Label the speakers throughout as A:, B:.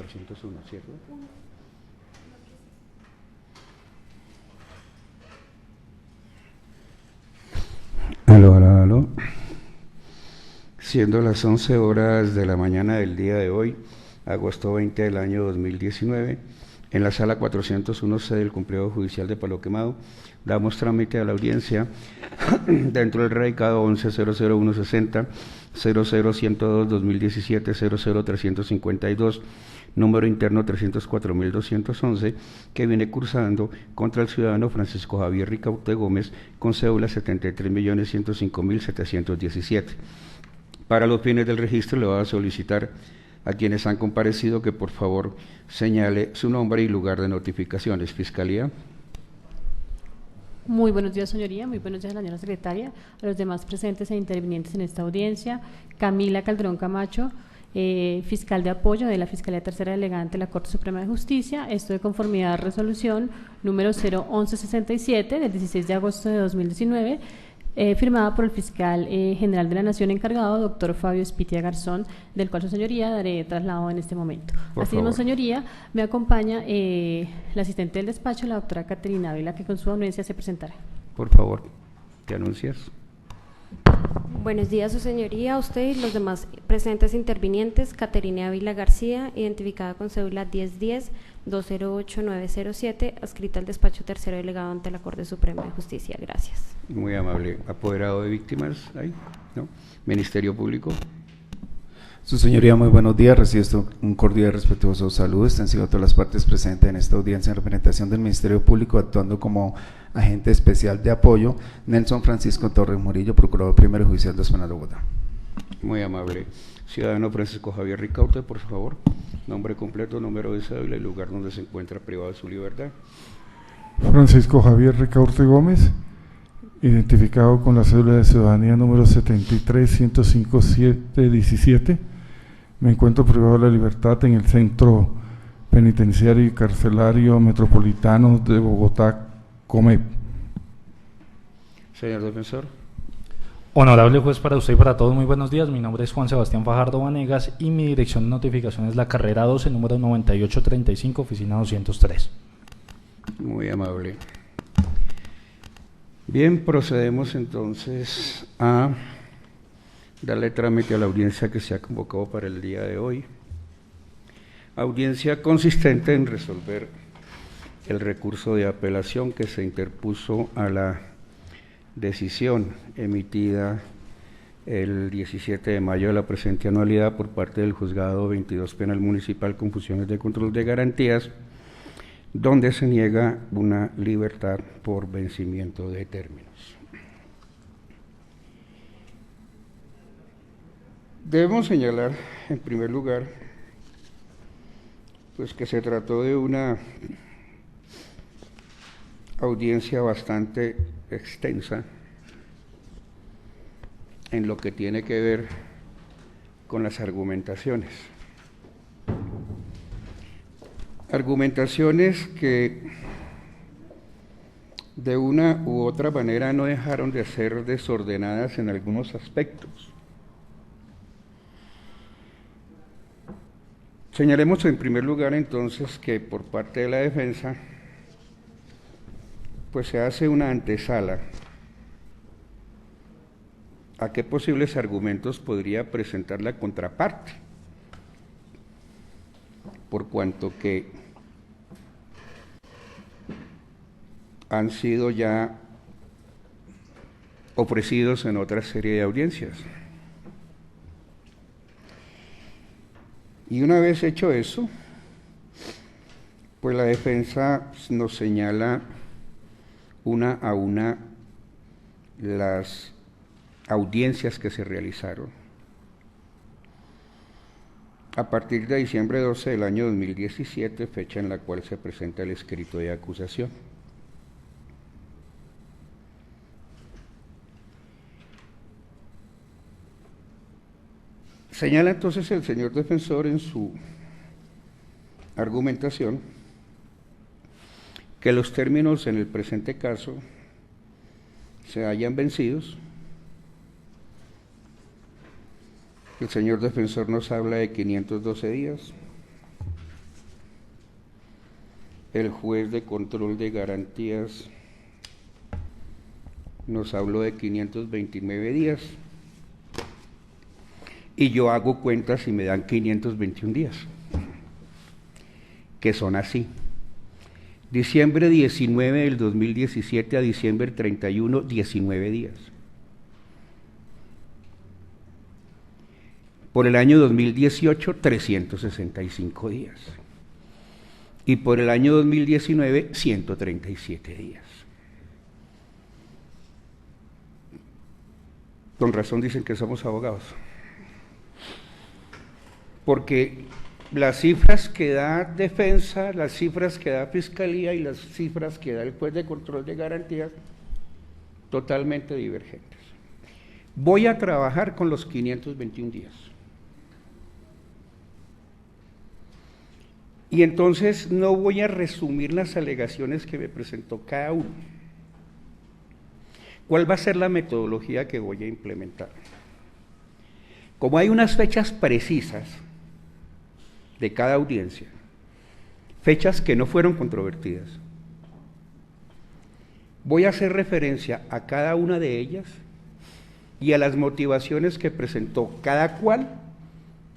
A: 401, ¿cierto? Aló, aló, aló. Siendo las 11 horas de la mañana del día de hoy, agosto 20 del año 2019, en la sala 401 sede del Complejo Judicial de Palo Quemado, damos trámite a la audiencia dentro del radicado 11-00160, 00-102-2017, 00-352, número interno 304.211, que viene cursando contra el ciudadano Francisco Javier Ricaurte Gómez con cédula 73.105.717. Para los fines del registro le voy a solicitar a quienes han comparecido que por favor señale su nombre y lugar de notificaciones. Fiscalía.
B: Muy buenos días, señoría. Muy buenos días, señora secretaria, a los demás presentes e intervinientes en esta audiencia. Camila Calderón Camacho, fiscal de apoyo de la Fiscalía Tercera Delegada ante la Corte Suprema de Justicia. Esto de conformidad a resolución número 01167 del 16 de agosto de 2019, firmada por el fiscal general de la Nación encargado, doctor Fabio Espitia Garzón, del cual su señoría daré traslado en este momento. Asimismo, señoría, me acompaña la asistente del despacho, la doctora Caterina Ávila, que con su anuencia se presentará.
A: Por favor, ¿te anuncias?
C: Buenos días, su señoría, a usted y los demás presentes intervinientes. Caterina Ávila García, identificada con cédula 1010-208907, adscrita al despacho tercero delegado ante la Corte Suprema de Justicia. Gracias.
A: Muy amable. ¿Apoderado de víctimas? ¿Ahí? ¿No? ¿Ministerio Público?
D: Su señoría, muy buenos días. Recibo un cordial y respetuoso saludo extensivo a todas las partes presentes en esta audiencia en representación del Ministerio Público, actuando como agente especial de apoyo, Nelson Francisco Torres Murillo, Procurador Primero Judicial de Penal de Bogotá.
A: Muy amable. Ciudadano Francisco Javier Ricaurte, por favor. Nombre completo, número de cédula y lugar donde se encuentra privado de su libertad.
E: Francisco Javier Ricaurte Gómez, identificado con la cédula de ciudadanía número 73-105-717. Me encuentro privado de la libertad en el Centro Penitenciario y Carcelario Metropolitano de Bogotá, COMEP.
A: Señor defensor.
F: Honorable juez, para usted y para todos, muy buenos días. Mi nombre es Juan Sebastián Fajardo Vanegas y mi dirección de notificación es la carrera 12, número 9835, oficina 203.
A: Muy amable. Bien, procedemos entonces a darle trámite a la audiencia que se ha convocado para el día de hoy. Audiencia consistente en resolver el recurso de apelación que se interpuso a la decisión emitida el 17 de mayo de la presente anualidad por parte del Juzgado 22 Penal Municipal con funciones de control de garantías, donde se niega una libertad por vencimiento de términos. Debemos señalar, en primer lugar, pues que se trató de una audiencia bastante extensa en lo que tiene que ver con las argumentaciones. Argumentaciones que de una u otra manera no dejaron de ser desordenadas en algunos aspectos. Señalemos en primer lugar entonces que por parte de la defensa pues se hace una antesala a qué posibles argumentos podría presentar la contraparte, por cuanto que han sido ya ofrecidos en otra serie de audiencias. Y una vez hecho eso, pues la defensa nos señala una a una las audiencias que se realizaron a partir de diciembre 12 del año 2017, fecha en la cual se presenta el escrito de acusación. Señala entonces el señor defensor en su argumentación que los términos en el presente caso se hallan vencidos. El señor defensor nos habla de 512 días. el juez de control de garantías nos habló de 529 días y yo hago cuentas y me dan 521 días, que son así: diciembre 19 del 2017 a diciembre 31, 19 días. Por el año 2018, 365 días. Y por el año 2019, 137 días. Con razón dicen que somos abogados. Porque las cifras que da defensa, las cifras que da fiscalía y las cifras que da el juez de control de garantías, totalmente divergentes. Voy a trabajar con los 521 días. Y entonces no voy a resumir las alegaciones que me presentó cada uno. ¿Cuál va a ser la metodología que voy a implementar? Como hay unas fechas precisas de cada audiencia, fechas que no fueron controvertidas, voy a hacer referencia a cada una de ellas y a las motivaciones que presentó cada cual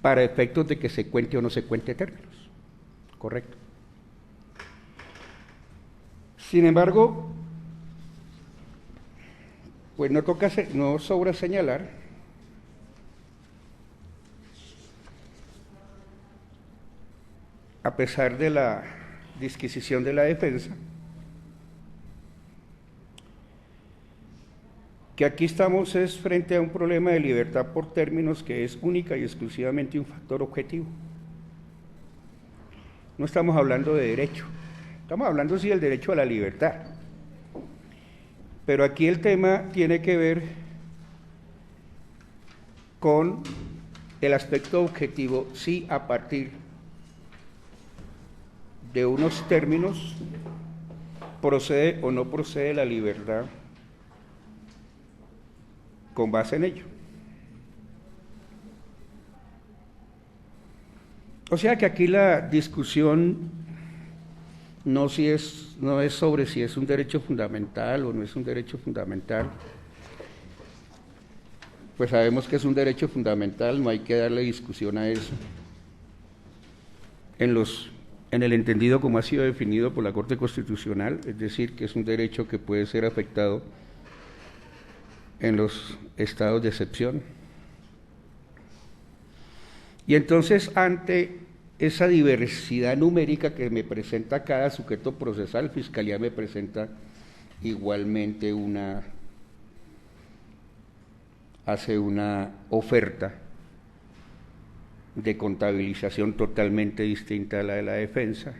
A: para efectos de que se cuente o no se cuente términos. Correcto. Sin embargo, pues no sobra señalar a pesar de la disquisición de la defensa, que aquí estamos es frente a un problema de libertad por términos que es única y exclusivamente un factor objetivo. No estamos hablando de derecho, estamos hablando sí del derecho a la libertad, pero aquí el tema tiene que ver con el aspecto objetivo, si a partir de unos términos procede o no procede la libertad con base en ello. O sea que aquí la discusión no es sobre si es un derecho fundamental o no es un derecho fundamental. Pues sabemos que es un derecho fundamental, no hay que darle discusión a eso. En el entendido como ha sido definido por la Corte Constitucional, es decir, que es un derecho que puede ser afectado en los estados de excepción. Y entonces, ante esa diversidad numérica que me presenta cada sujeto procesal, Fiscalía me presenta igualmente hace una oferta de contabilización totalmente distinta a la de la defensa.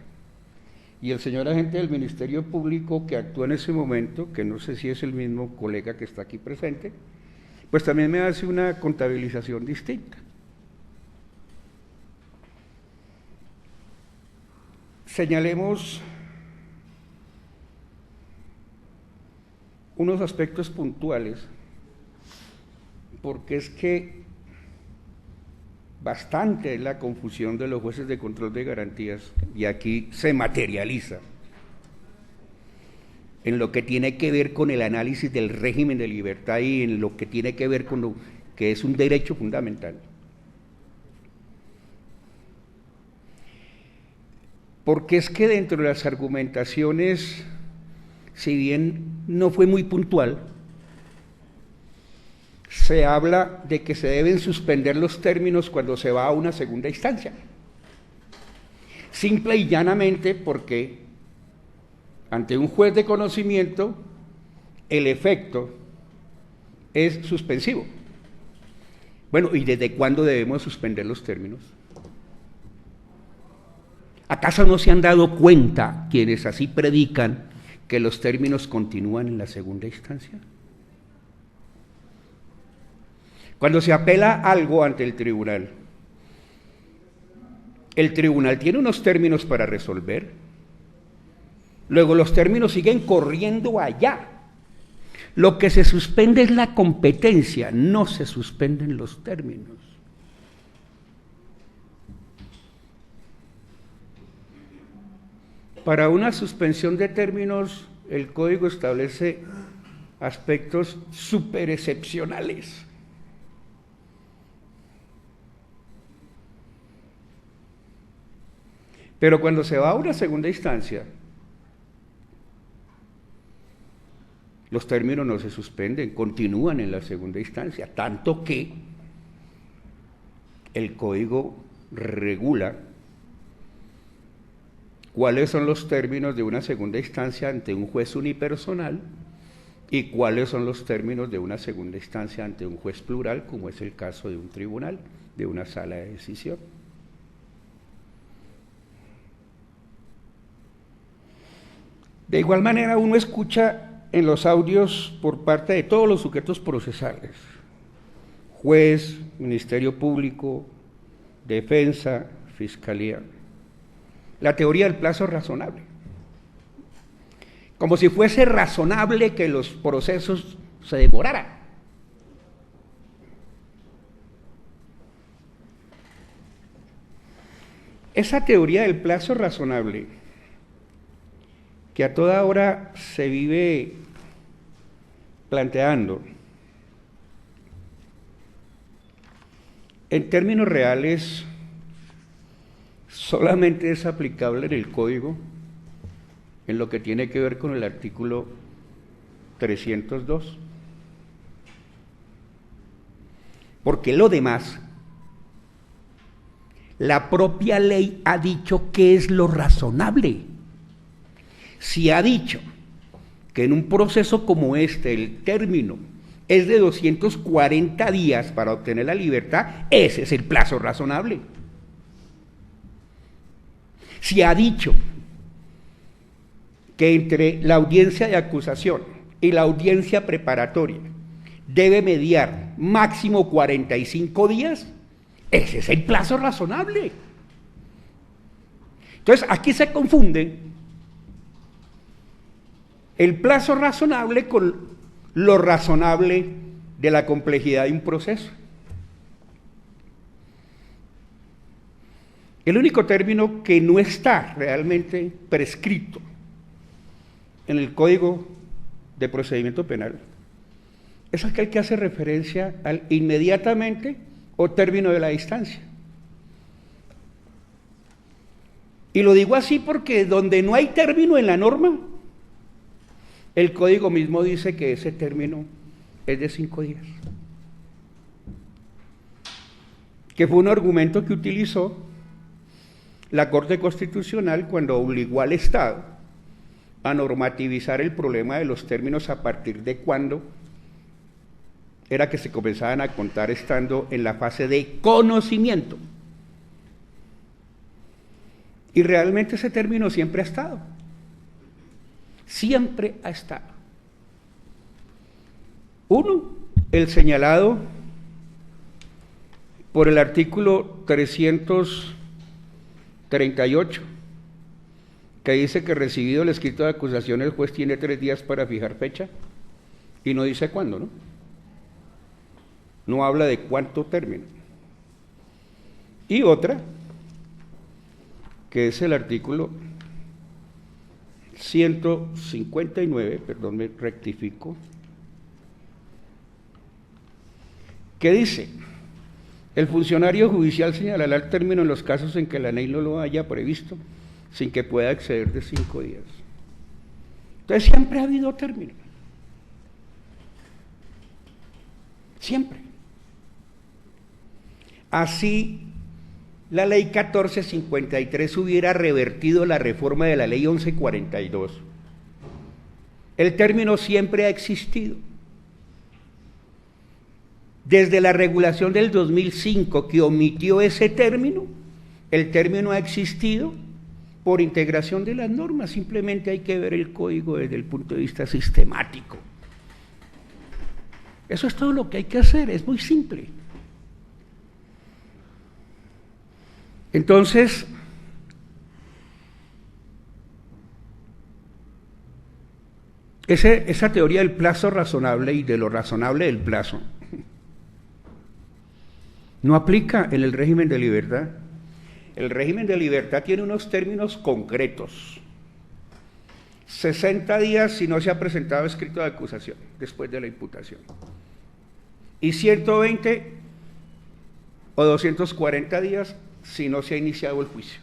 A: Y el señor agente del Ministerio Público que actuó en ese momento, que no sé si es el mismo colega que está aquí presente, pues también me hace una contabilización distinta. Señalemos unos aspectos puntuales, porque es que bastante es la confusión de los jueces de control de garantías, y aquí se materializa en lo que tiene que ver con el análisis del régimen de libertad y en lo que tiene que ver con lo que es un derecho fundamental. Porque es que dentro de las argumentaciones, si bien no fue muy puntual, se habla de que se deben suspender los términos cuando se va a una segunda instancia. Simple y llanamente porque ante un juez de conocimiento el efecto es suspensivo. Bueno, ¿y desde cuándo debemos suspender los términos? ¿Acaso no se han dado cuenta quienes así predican que los términos continúan en la segunda instancia? Cuando se apela algo ante el tribunal tiene unos términos para resolver, luego los términos siguen corriendo allá. Lo que se suspende es la competencia, no se suspenden los términos. Para una suspensión de términos, el Código establece aspectos superexcepcionales. Pero cuando se va a una segunda instancia, los términos no se suspenden, continúan en la segunda instancia, tanto que el Código regula cuáles son los términos de una segunda instancia ante un juez unipersonal y cuáles son los términos de una segunda instancia ante un juez plural, como es el caso de un tribunal, de una sala de decisión. De igual manera, uno escucha en los audios por parte de todos los sujetos procesales, juez, Ministerio Público, Defensa, Fiscalía, la teoría del plazo razonable, como si fuese razonable que los procesos se demoraran. Esa teoría del plazo razonable, que a toda hora se vive planteando, en términos reales, solamente es aplicable en el Código en lo que tiene que ver con el artículo 302. Porque lo demás, la propia ley ha dicho qué es lo razonable. Si ha dicho que en un proceso como este el término es de 240 días para obtener la libertad, ese es el plazo razonable. Si ha dicho que entre la audiencia de acusación y la audiencia preparatoria debe mediar máximo 45 días, ese es el plazo razonable. Entonces, aquí se confunde el plazo razonable con lo razonable de la complejidad de un proceso. El único término que no está realmente prescrito en el Código de Procedimiento Penal es aquel que hace referencia al inmediatamente o término de la distancia. Y lo digo así porque donde no hay término en la norma, el Código mismo dice que ese término es de 5 días. Que fue un argumento que utilizó la Corte Constitucional cuando obligó al Estado a normativizar el problema de los términos a partir de cuándo era que se comenzaban a contar estando en la fase de conocimiento. Y realmente ese término siempre ha estado. Siempre ha estado. Uno, el señalado por el artículo 338, que dice que recibido el escrito de acusación el juez tiene 3 días para fijar fecha y no dice cuándo, ¿no? No habla de cuánto término. Y otra, que es el artículo 159, perdón, me rectifico, que dice: el funcionario judicial señalará el término en los casos en que la ley no lo haya previsto, sin que pueda exceder de 5 días. Entonces siempre ha habido término. Siempre. Así la ley 1453 hubiera revertido la reforma de la ley 1142. El término siempre ha existido. Desde la regulación del 2005 que omitió ese término, el término ha existido por integración de las normas. Simplemente hay que ver el código desde el punto de vista sistemático. Eso es todo lo que hay que hacer, es muy simple. Entonces, esa teoría del plazo razonable y de lo razonable del plazo no aplica en el régimen de libertad. El régimen de libertad tiene unos términos concretos 60 días si no se ha presentado escrito de acusación después de la imputación, y 120 o 240 días si no se ha iniciado el juicio,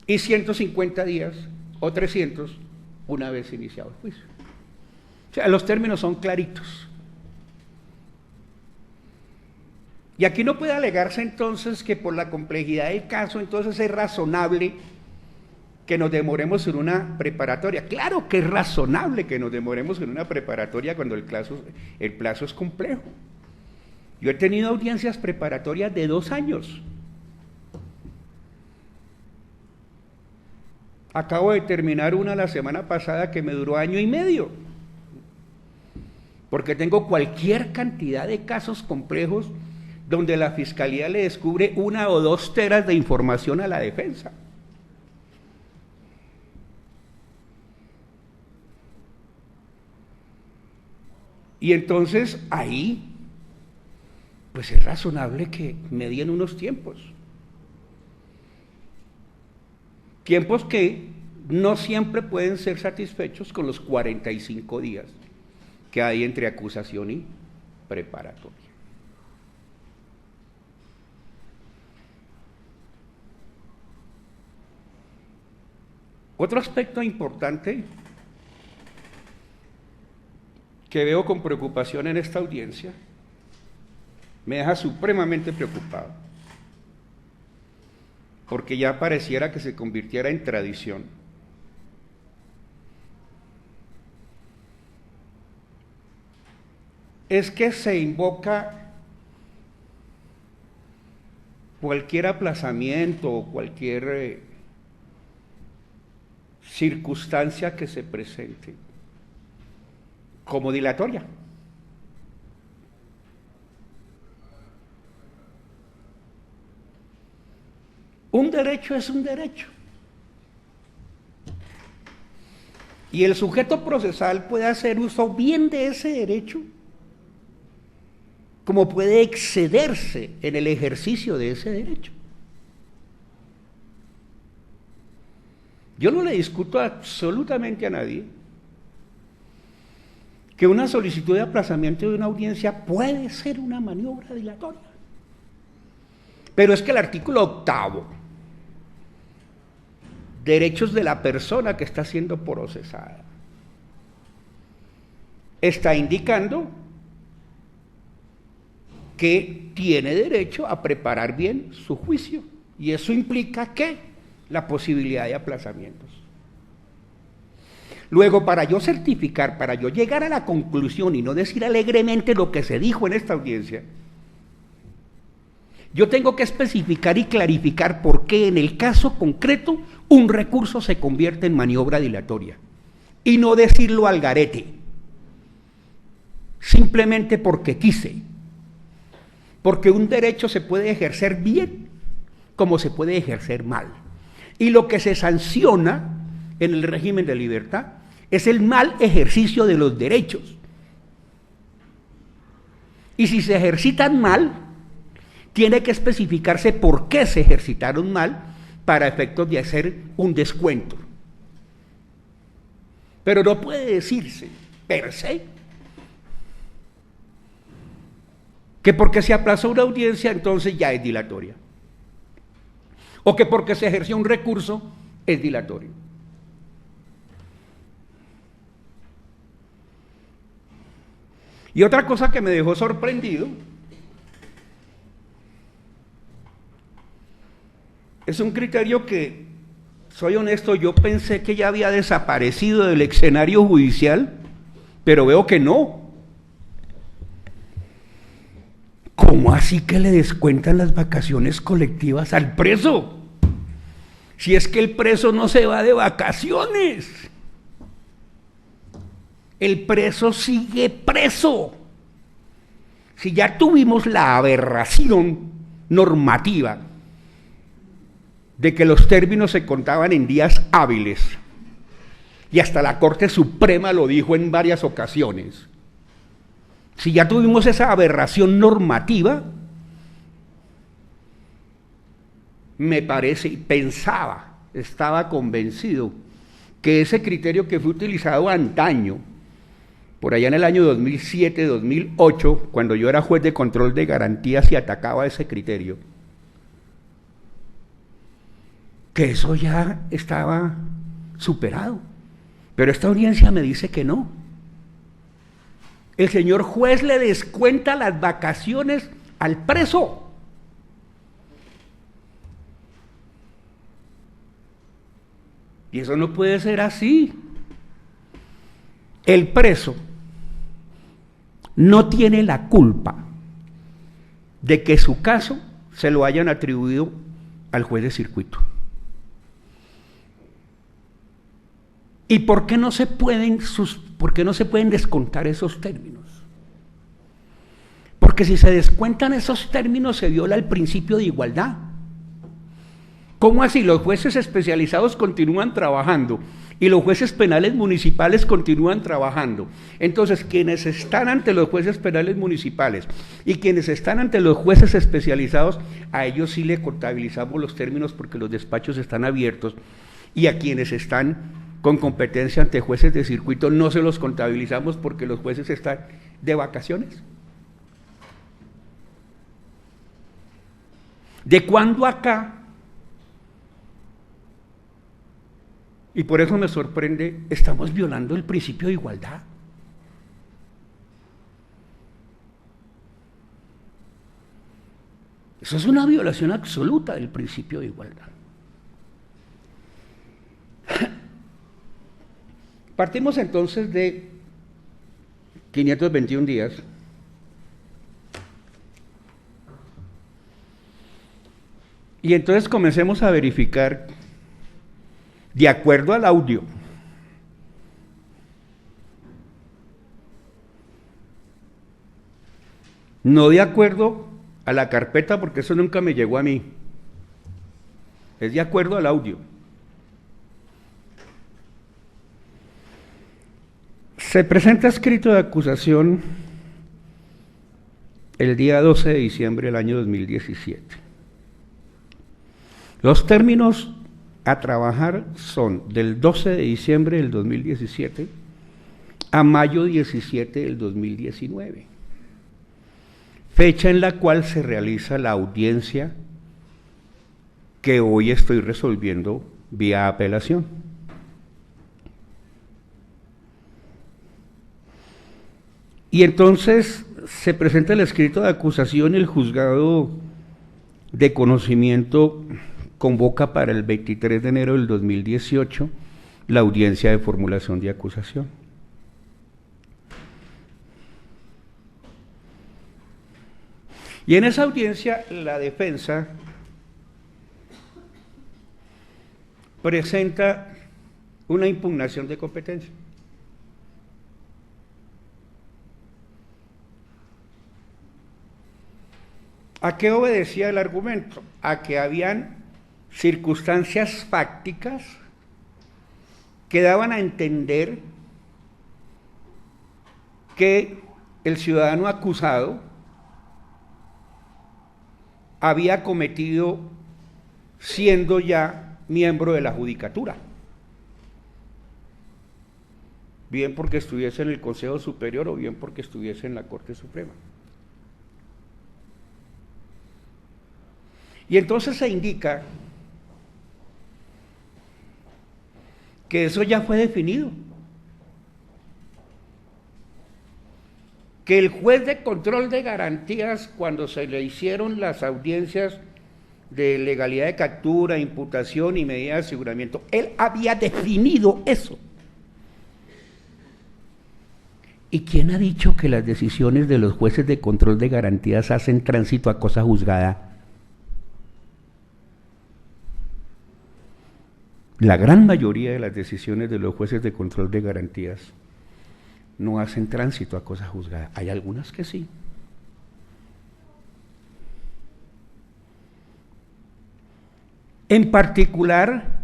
A: y 150 días o 300 una vez iniciado el juicio. O sea, los términos son claritos. Y aquí no puede alegarse entonces que por la complejidad del caso entonces es razonable que nos demoremos en una preparatoria. Claro que es razonable que nos demoremos en una preparatoria cuando el plazo es complejo. Yo he tenido audiencias preparatorias de 2 años. Acabo de terminar una la semana pasada que me duró 1 año y medio, porque tengo cualquier cantidad de casos complejos donde la Fiscalía le descubre 1 o 2 teras de información a la defensa. Y entonces ahí, pues es razonable que medien unos tiempos. Tiempos que no siempre pueden ser satisfechos con los 45 días que hay entre acusación y preparatoria. Otro aspecto importante que veo con preocupación en esta audiencia, me deja supremamente preocupado, porque ya pareciera que se convirtiera en tradición. Es que se invoca cualquier aplazamiento o cualquier circunstancia que se presente como dilatoria. Un derecho es un derecho. Y el sujeto procesal puede hacer uso bien de ese derecho, como puede excederse en el ejercicio de ese derecho. Yo no le discuto absolutamente a nadie que una solicitud de aplazamiento de una audiencia puede ser una maniobra dilatoria. Pero es que el artículo 8º, derechos de la persona que está siendo procesada, está indicando que tiene derecho a preparar bien su juicio, y eso implica que la posibilidad de aplazamientos. Luego, para yo certificar, para yo llegar a la conclusión y no decir alegremente lo que se dijo en esta audiencia, yo tengo que especificar y clarificar por qué en el caso concreto un recurso se convierte en maniobra dilatoria, y no decirlo al garete, simplemente porque quise, porque un derecho se puede ejercer bien como se puede ejercer mal, y lo que se sanciona en el régimen de libertad es el mal ejercicio de los derechos. Y si se ejercitan mal, tiene que especificarse por qué se ejercitaron mal para efectos de hacer un descuento. Pero no puede decirse per se que porque se aplazó una audiencia entonces ya es dilatoria, o que porque se ejerció un recurso es dilatorio. Y otra cosa que me dejó sorprendido es un criterio que, soy honesto, yo pensé que ya había desaparecido del escenario judicial, pero veo que no. ¿Cómo así que le descuentan las vacaciones colectivas al preso? Si es que el preso no se va de vacaciones. El preso sigue preso. Si ya tuvimos la aberración normativa de que los términos se contaban en días hábiles, y hasta la Corte Suprema lo dijo en varias ocasiones, si ya tuvimos esa aberración normativa, me parece, estaba convencido que ese criterio que fue utilizado antaño, por allá en el año 2007, 2008, cuando yo era juez de control de garantías y atacaba ese criterio, que eso ya estaba superado. Pero esta audiencia me dice que no. El señor juez le descuenta las vacaciones al preso. Y eso no puede ser así. El preso no tiene la culpa de que su caso se lo hayan atribuido al juez de circuito. ¿Y por qué no se pueden descontar esos términos? Porque si se descuentan esos términos se viola el principio de igualdad. ¿Cómo así? Los jueces especializados continúan trabajando y los jueces penales municipales continúan trabajando. Entonces, quienes están ante los jueces penales municipales y quienes están ante los jueces especializados, a ellos sí le contabilizamos los términos porque los despachos están abiertos, y a quienes están con competencia ante jueces de circuito no se los contabilizamos porque los jueces están de vacaciones. ¿De cuándo acá? Y por eso me sorprende, estamos violando el principio de igualdad. Eso es una violación absoluta del principio de igualdad. Partimos entonces de 521 días. Y entonces comencemos a verificar, de acuerdo al audio, no de acuerdo a la carpeta, porque eso nunca me llegó a mí, es de acuerdo al audio. Se presenta escrito de acusación el día 12 de diciembre del año 2017. Los términos a trabajar son del 12 de diciembre del 2017 a mayo 17 del 2019, fecha en la cual se realiza la audiencia que hoy estoy resolviendo vía apelación. Y entonces se presenta el escrito de acusación y el juzgado de conocimiento convoca para el 23 de enero del 2018 la audiencia de formulación de acusación. Y en esa audiencia la defensa presenta una impugnación de competencia. ¿A qué obedecía el argumento? A que habían circunstancias fácticas que daban a entender que el ciudadano acusado había cometido siendo ya miembro de la judicatura, bien porque estuviese en el Consejo Superior o bien porque estuviese en la Corte Suprema. Y entonces se indica que eso ya fue definido, que el juez de control de garantías, cuando se le hicieron las audiencias de legalidad de captura, imputación y medida de aseguramiento, él había definido eso. ¿Y quién ha dicho que las decisiones de los jueces de control de garantías hacen tránsito a cosa juzgada? La gran mayoría de las decisiones de los jueces de control de garantías no hacen tránsito a cosa juzgada. Hay algunas que sí. En particular,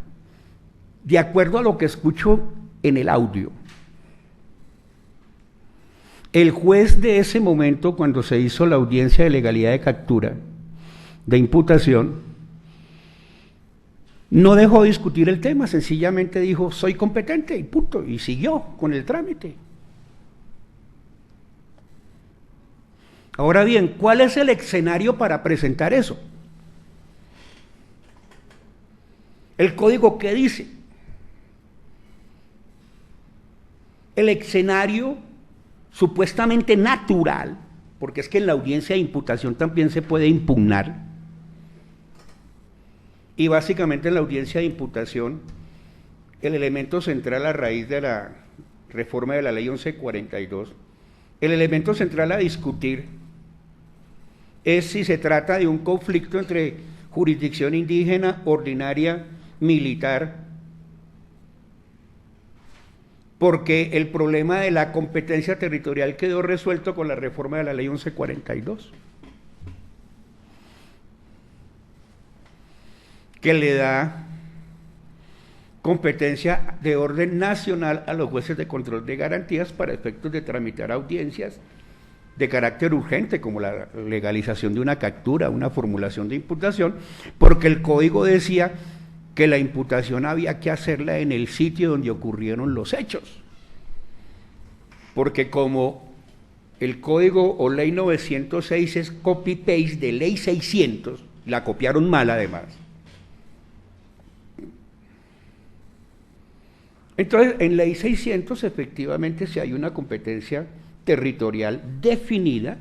A: de acuerdo a lo que escucho en el audio, el juez de ese momento, cuando se hizo la audiencia de legalidad de captura, de imputación, no dejó de discutir el tema, sencillamente dijo, soy competente y punto, y siguió con el trámite. Ahora bien, ¿cuál es el escenario para presentar eso? ¿El código qué dice? El escenario supuestamente natural, porque es que en la audiencia de imputación también se puede impugnar, y básicamente en la audiencia de imputación el elemento central a raíz de la reforma de la ley 1142, el elemento central a discutir es si se trata de un conflicto entre jurisdicción indígena, ordinaria, militar, porque el problema de la competencia territorial quedó resuelto con la reforma de la ley 1142, que le da competencia de orden nacional a los jueces de control de garantías para efectos de tramitar audiencias de carácter urgente, como la legalización de una captura, una formulación de imputación, porque el código decía que la imputación había que hacerla en el sitio donde ocurrieron los hechos, porque como el código o ley 906 es copy-paste de ley 600, la copiaron mal además. Entonces, en ley 600 efectivamente sí hay una competencia territorial definida,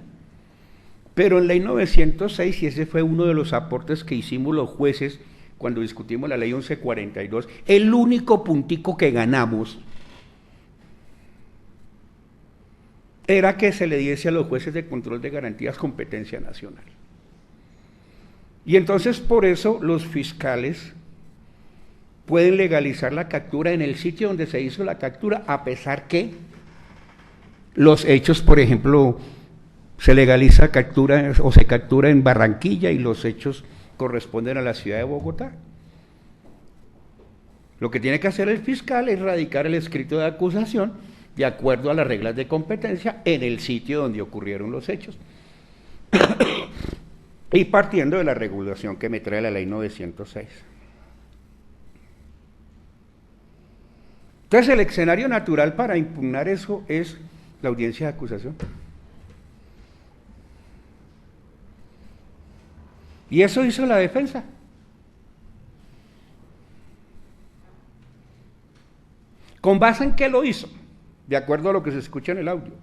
A: pero en ley 906, y ese fue uno de los aportes que hicimos los jueces cuando discutimos la ley 1142, el único puntico que ganamos era que se le diese a los jueces de control de garantías competencia nacional. Y entonces por eso los fiscales pueden legalizar la captura en el sitio donde se hizo la captura, a pesar que los hechos, por ejemplo, se legaliza captura o se captura en Barranquilla y los hechos corresponden a la ciudad de Bogotá. Lo que tiene que hacer el fiscal es radicar el escrito de acusación de acuerdo a las reglas de competencia en el sitio donde ocurrieron los hechos. Y partiendo de la regulación que me trae la ley 906. Entonces el escenario natural para impugnar eso es la audiencia de acusación. Y eso hizo la defensa. ¿Con base en qué lo hizo? De acuerdo a lo que se escucha en el audio.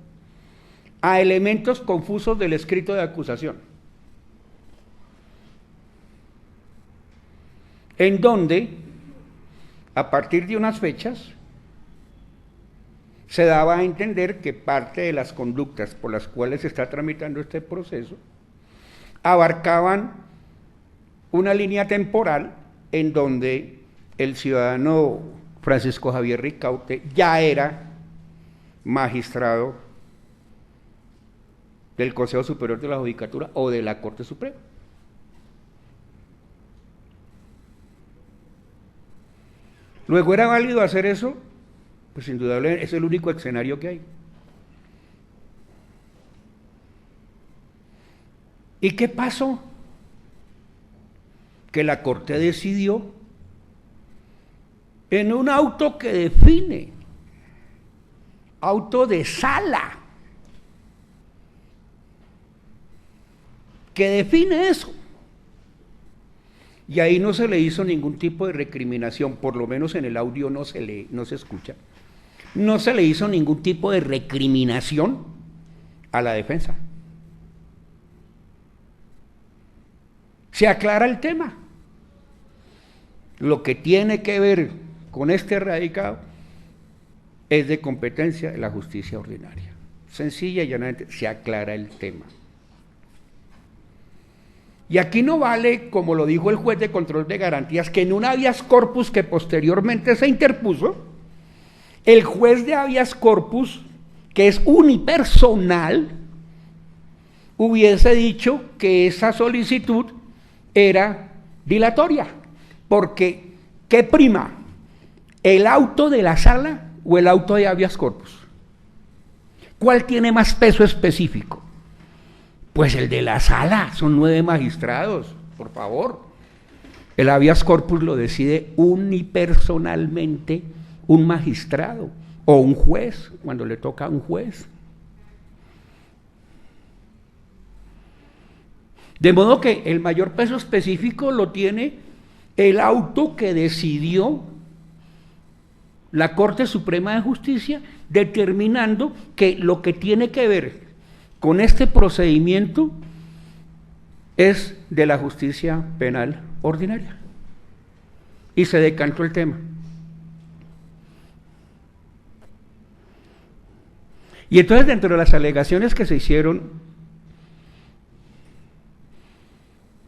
A: A elementos confusos del escrito de acusación, en donde, a partir de unas fechas, se daba a entender que parte de las conductas por las cuales se está tramitando este proceso abarcaban una línea temporal en donde el ciudadano Francisco Javier Ricaurte ya era magistrado del Consejo Superior de la Judicatura o de la Corte Suprema. Luego, ¿era válido hacer eso? Pues indudablemente es el único escenario que hay. ¿Y qué pasó? Que la Corte decidió en un auto que define, auto de sala, que define eso. Y ahí no se le hizo ningún tipo de recriminación, por lo menos en el audio no se escucha. No se le hizo ningún tipo de recriminación a la defensa. Se aclara el tema. Lo que tiene que ver con este radicado es de competencia de la justicia ordinaria. Sencilla y llanamente se aclara el tema. Y aquí no vale, como lo dijo el juez de control de garantías, que en un habeas corpus que posteriormente se interpuso, el juez de habeas corpus, que es unipersonal, hubiese dicho que esa solicitud era dilatoria, porque ¿qué prima? ¿El auto de la sala o el auto de habeas corpus? ¿Cuál tiene más peso específico? Pues el de la sala, son 9 magistrados, por favor. El habeas corpus lo decide unipersonalmente un magistrado o un juez, cuando le toca a un juez. De modo que el mayor peso específico lo tiene el auto que decidió la Corte Suprema de Justicia, determinando que lo que tiene que ver con este procedimiento es de la justicia penal ordinaria. Y se decantó el tema. Y entonces, dentro de las alegaciones que se hicieron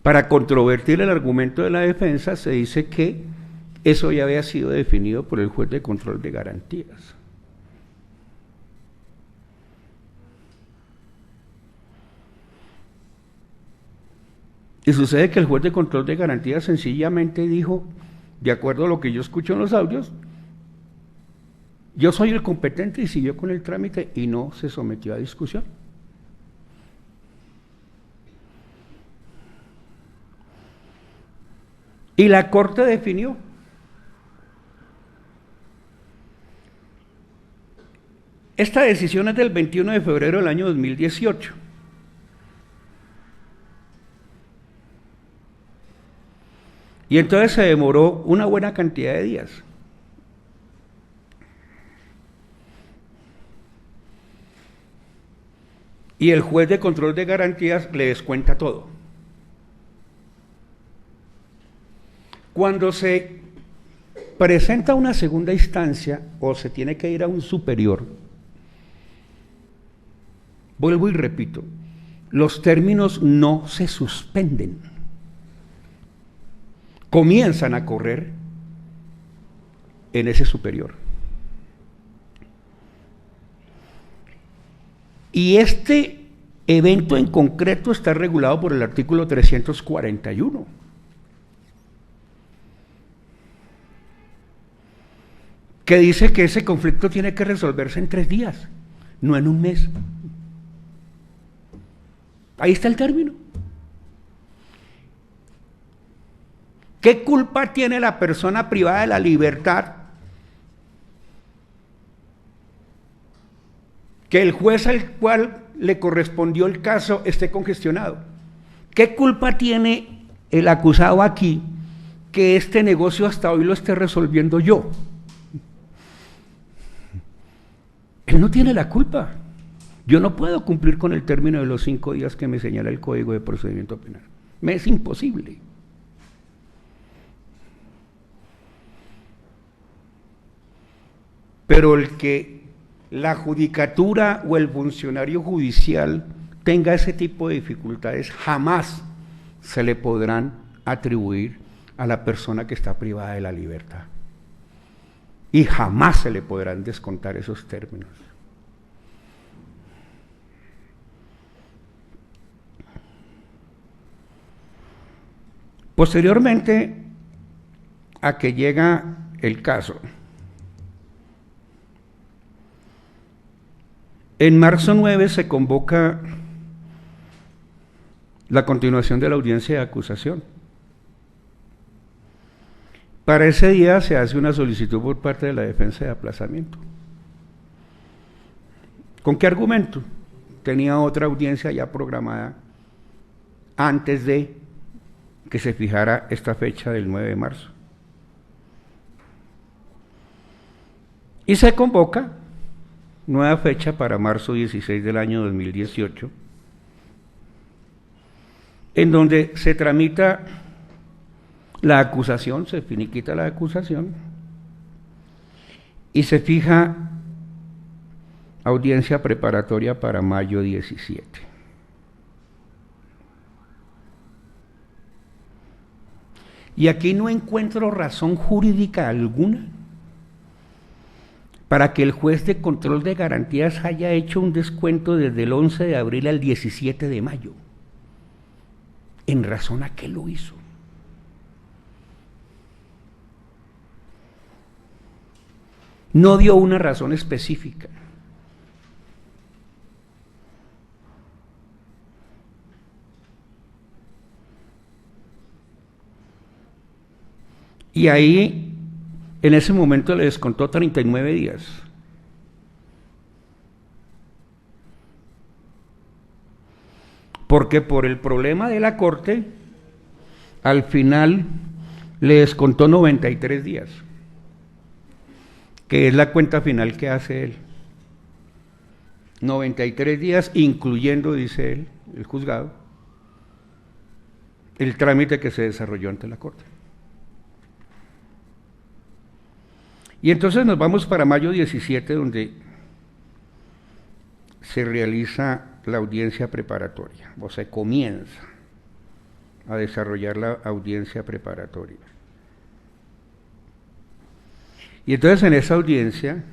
A: para controvertir el argumento de la defensa, se dice que eso ya había sido definido por el juez de control de garantías. Y sucede que el juez de control de garantías sencillamente dijo, de acuerdo a lo que yo escucho en los audios, yo soy el competente, y siguió con el trámite y no se sometió a discusión. Y la Corte definió. Esta decisión es del 21 de febrero del año 2018. Y entonces se demoró una buena cantidad de días. Y el juez de control de garantías le descuenta todo. Cuando se presenta una segunda instancia o se tiene que ir a un superior, vuelvo y repito, los términos no se suspenden, comienzan a correr en ese superior. Y este evento en concreto está regulado por el artículo 341. Que dice que ese conflicto tiene que resolverse en 3 días, no en un mes. Ahí está el término. ¿Qué culpa tiene la persona privada de la libertad que el juez al cual le correspondió el caso esté congestionado? ¿Qué culpa tiene el acusado aquí que este negocio hasta hoy lo esté resolviendo yo? Él no tiene la culpa. Yo no puedo cumplir con el término de los 5 días que me señala el Código de Procedimiento Penal. Me es imposible. Pero el que la judicatura o el funcionario judicial tenga ese tipo de dificultades, jamás se le podrán atribuir a la persona que está privada de la libertad. Y jamás se le podrán descontar esos términos. Posteriormente a que llega el caso, en marzo 9 se convoca la continuación de la audiencia de acusación. Para ese día se hace una solicitud por parte de la defensa de aplazamiento. ¿Con qué argumento? Tenía otra audiencia ya programada antes de que se fijara esta fecha del 9 de marzo. Y se convoca nueva fecha para marzo 16 del año 2018, en donde se tramita la acusación, se finiquita la acusación y se fija audiencia preparatoria para mayo 17. Y aquí no encuentro razón jurídica alguna para que el juez de control de garantías haya hecho un descuento desde el 11 de abril al 17 de mayo. ¿En razón a qué lo hizo? No dio una razón específica. Y ahí, en ese momento le descontó 39 días. Porque por el problema de la Corte, al final le descontó 93 días, que es la cuenta final que hace él. 93 días, incluyendo, dice él, el juzgado, el trámite que se desarrolló ante la Corte. Y entonces nos vamos para mayo 17, donde se realiza la audiencia preparatoria, o se comienza a desarrollar la audiencia preparatoria. Y entonces en esa audiencia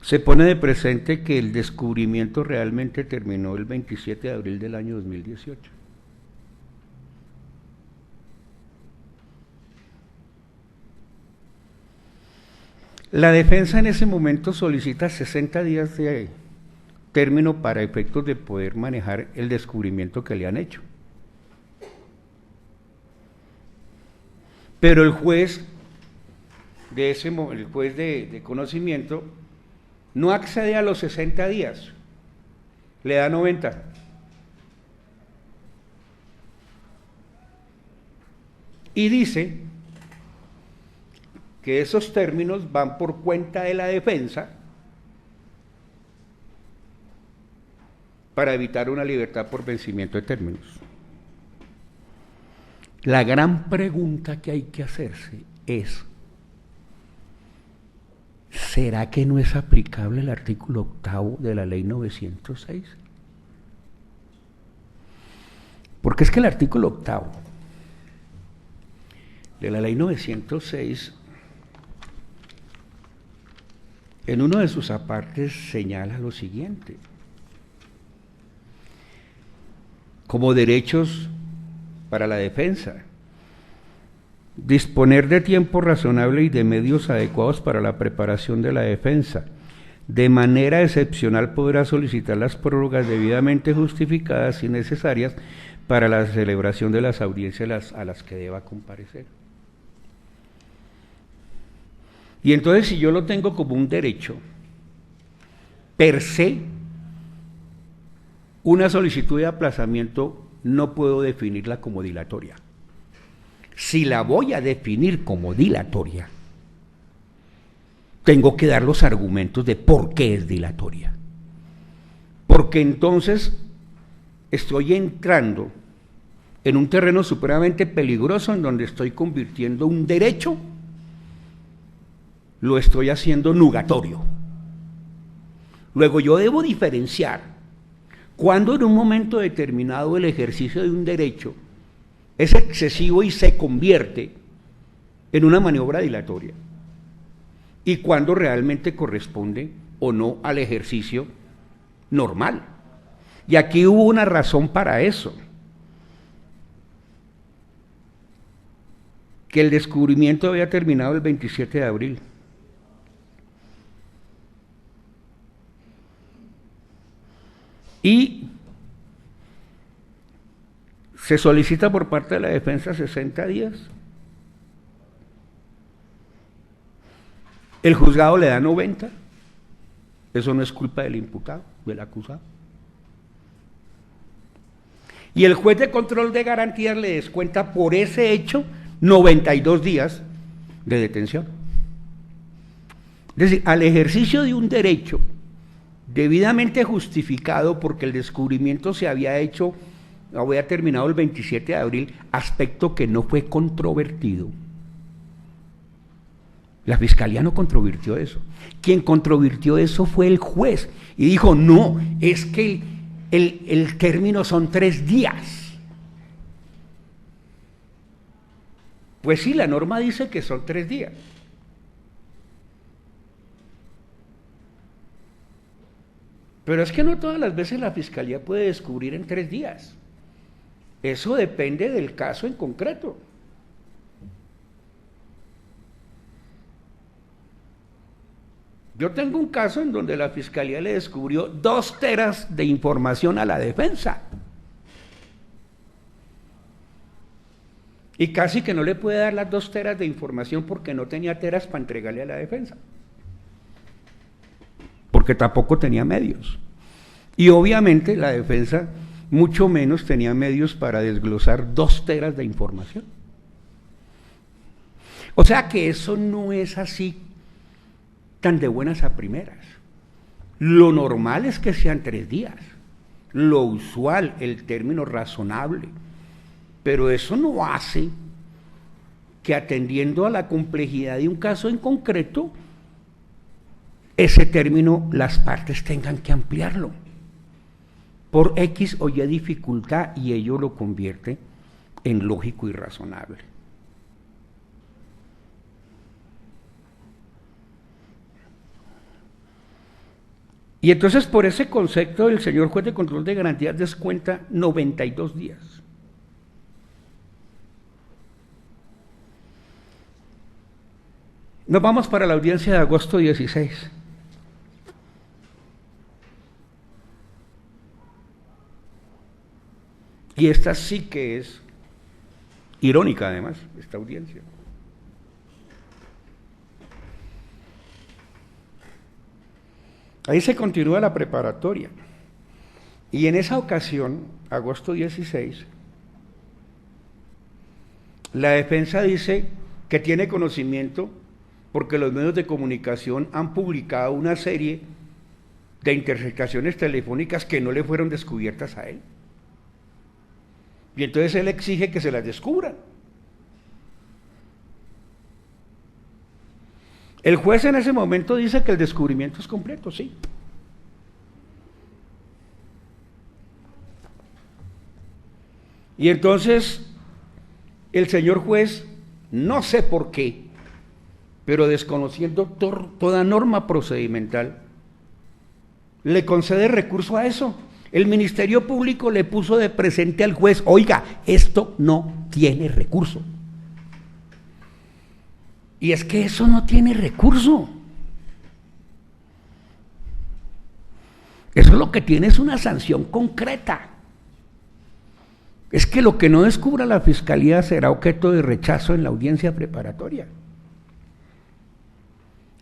A: se pone de presente que el descubrimiento realmente terminó el 27 de abril del año 2018. La defensa en ese momento solicita 60 días de término para efectos de poder manejar el descubrimiento que le han hecho. Pero el juez de conocimiento no accede a los 60 días, le da 90. Y dice que esos términos van por cuenta de la defensa para evitar una libertad por vencimiento de términos. La gran pregunta que hay que hacerse es: ¿será que no es aplicable el artículo 8º de la ley 906? Porque es que el artículo 8º de la ley 906, en uno de sus apartes señala lo siguiente: como derechos para la defensa, disponer de tiempo razonable y de medios adecuados para la preparación de la defensa. De manera excepcional podrá solicitar las prórrogas debidamente justificadas y necesarias para la celebración de las audiencias a las que deba comparecer. Y entonces, si yo lo tengo como un derecho, per se, una solicitud de aplazamiento no puedo definirla como dilatoria. Si la voy a definir como dilatoria, tengo que dar los argumentos de por qué es dilatoria. Porque entonces estoy entrando en un terreno supremamente peligroso en donde estoy convirtiendo un derecho, lo estoy haciendo nugatorio. Luego yo debo diferenciar cuando en un momento determinado el ejercicio de un derecho es excesivo y se convierte en una maniobra dilatoria, y cuando realmente corresponde o no al ejercicio normal. Y aquí hubo una razón para eso: que el descubrimiento había terminado el 27 de abril. Y se solicita por parte de la defensa 60 días. El juzgado le da 90. Eso no es culpa del imputado, del acusado. Y el juez de control de garantías le descuenta por ese hecho 92 días de detención. Es decir, al ejercicio de un derecho debidamente justificado, porque el descubrimiento se había hecho, había terminado el 27 de abril, aspecto que no fue controvertido. La fiscalía no controvirtió eso. Quien controvirtió eso fue el juez y dijo: no, es que el término son 3 días. Pues sí, la norma dice que son 3 días. Pero es que no todas las veces la fiscalía puede descubrir en 3 días. Eso depende del caso en concreto. Yo tengo un caso en donde la fiscalía le descubrió 2 teras de información a la defensa. Y casi que no le puede dar las 2 teras de información porque no tenía teras para entregarle a la defensa. Porque tampoco tenía medios. Y obviamente la defensa mucho menos tenía medios para desglosar 2 teras de información. O sea que eso no es así tan de buenas a primeras. Lo normal es que sean 3 días. Lo usual, el término razonable. Pero eso no hace que atendiendo a la complejidad de un caso en concreto, ese término las partes tengan que ampliarlo por X o Y dificultad y ello lo convierte en lógico y razonable. Y entonces por ese concepto el señor juez de control de garantías descuenta 92 días. Nos vamos para la audiencia de agosto 16. Y esta sí que es irónica además, esta audiencia. Ahí se continúa la preparatoria. Y en esa ocasión, agosto 16, la defensa dice que tiene conocimiento porque los medios de comunicación han publicado una serie de interceptaciones telefónicas que no le fueron descubiertas a él. Y entonces él exige que se las descubran. El juez en ese momento dice que el descubrimiento es completo, sí. Y entonces el señor juez, no sé por qué, pero desconociendo toda norma procedimental, le concede recurso a eso. El Ministerio Público le puso de presente al juez, oiga, esto no tiene recurso. Y es que eso no tiene recurso. Eso lo que tiene es una sanción concreta. Es que lo que no descubra la Fiscalía será objeto de rechazo en la audiencia preparatoria.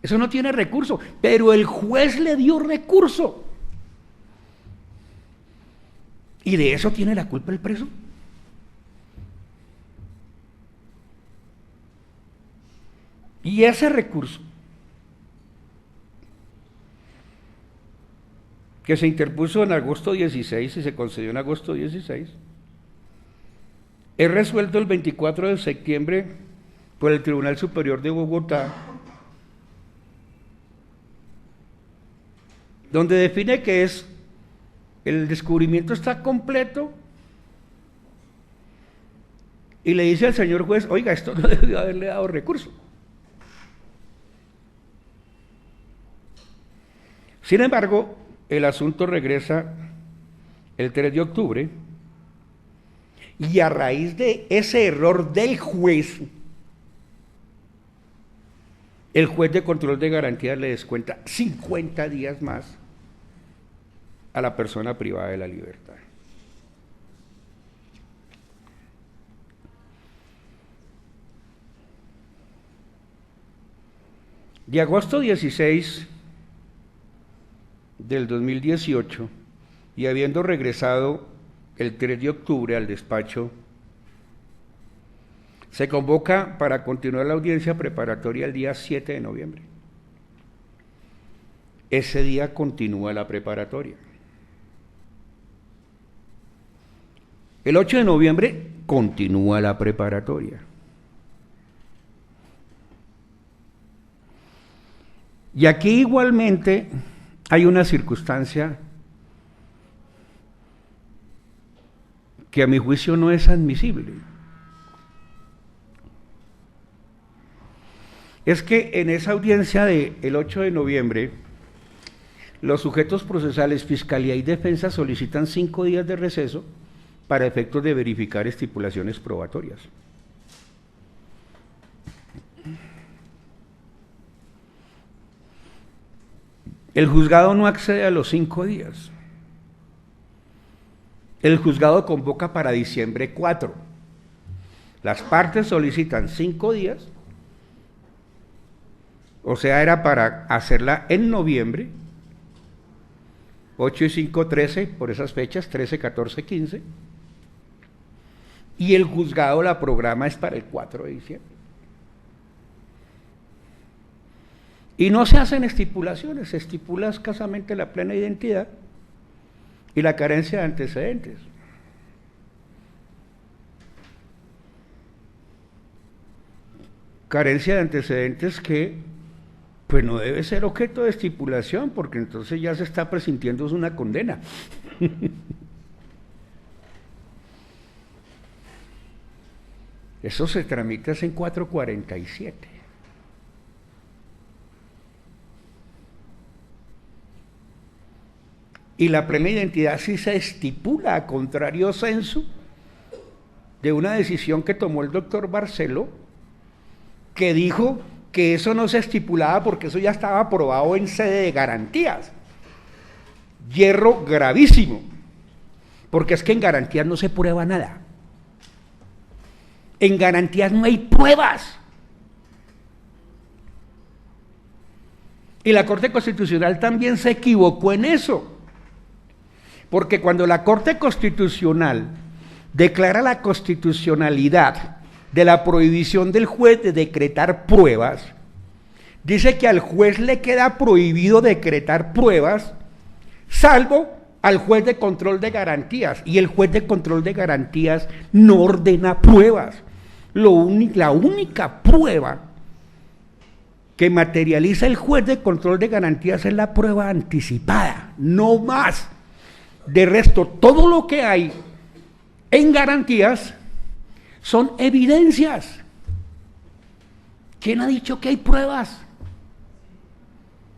A: Eso no tiene recurso, pero el juez le dio recurso. ¿Y de eso tiene la culpa el preso? Y ese recurso que se interpuso en agosto 16 y se concedió en agosto 16, es resuelto el 24 de septiembre por el Tribunal Superior de Bogotá, donde define que el descubrimiento está completo y le dice al señor juez, oiga, esto no debió haberle dado recurso. Sin embargo, el asunto regresa el 3 de octubre y a raíz de ese error del juez, el juez de control de garantías le descuenta 50 días más a la persona privada de la libertad. De agosto 16 del 2018 y habiendo regresado el 3 de octubre al despacho, se convoca para continuar la audiencia preparatoria el día 7 de noviembre. Ese día continúa la preparatoria. El 8 de noviembre continúa la preparatoria. Y aquí igualmente hay una circunstancia que a mi juicio no es admisible. Es que en esa audiencia del 8 de noviembre, los sujetos procesales, Fiscalía y Defensa solicitan 5 días de receso para efectos de verificar estipulaciones probatorias. El juzgado no accede a los 5 días. El juzgado convoca para diciembre 4. Las partes solicitan 5 días, o sea, era para hacerla en noviembre, 8 y 5, 13, por esas fechas, 13, 14, 15, y el juzgado la programa es para el 4 de diciembre. Y no se hacen estipulaciones, se estipula escasamente la plena identidad y la carencia de antecedentes. Carencia de antecedentes que pues no debe ser objeto de estipulación, porque entonces ya se está presintiendo una condena. Eso se tramita en 447. Y la plena identidad sí se estipula a contrario sensu de una decisión que tomó el doctor Barceló, que dijo que eso no se estipulaba porque eso ya estaba aprobado en sede de garantías. Hierro gravísimo, porque es que en garantías no se prueba nada. En garantías no hay pruebas. Y la Corte Constitucional también se equivocó en eso. Porque cuando la Corte Constitucional declara la constitucionalidad de la prohibición del juez de decretar pruebas, dice que al juez le queda prohibido decretar pruebas, salvo al juez de control de garantías, y el juez de control de garantías no ordena pruebas. La única prueba que materializa el juez de control de garantías es la prueba anticipada, no más. De resto, todo lo que hay en garantías son evidencias. ¿Quién ha dicho que hay pruebas?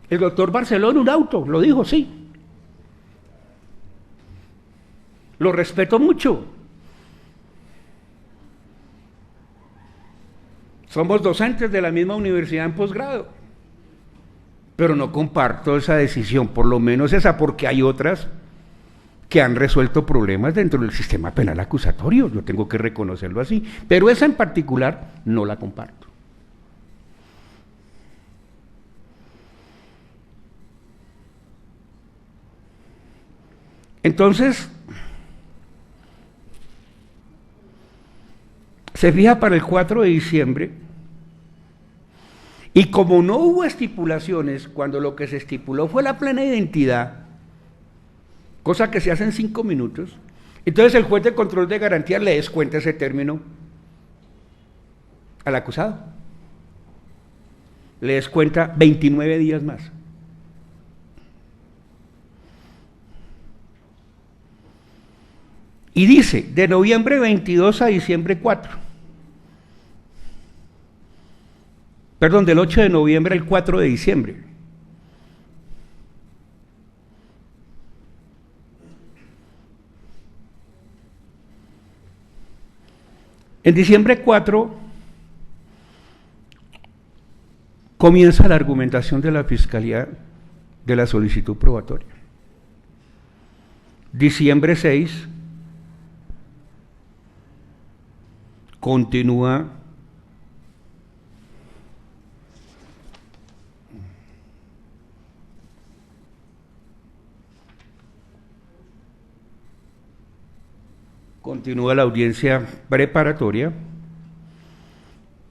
A: El doctor Barceló en un auto lo dijo, sí. Lo respeto mucho. Somos docentes de la misma universidad en posgrado, pero no comparto esa decisión, por lo menos esa, porque hay otras que han resuelto problemas dentro del sistema penal acusatorio, yo tengo que reconocerlo así, pero esa en particular no la comparto. Entonces, se fija para el 4 de diciembre, y como no hubo estipulaciones, cuando lo que se estipuló fue la plena identidad, cosa que se hace en 5 minutos, entonces el juez de control de garantías le descuenta ese término al acusado. Le descuenta 29 días más. Y dice, de noviembre 22 a diciembre 4. Perdón, del 8 de noviembre al 4 de diciembre. En diciembre 4 comienza la argumentación de la Fiscalía de la solicitud probatoria. Diciembre 6 continúa la audiencia preparatoria.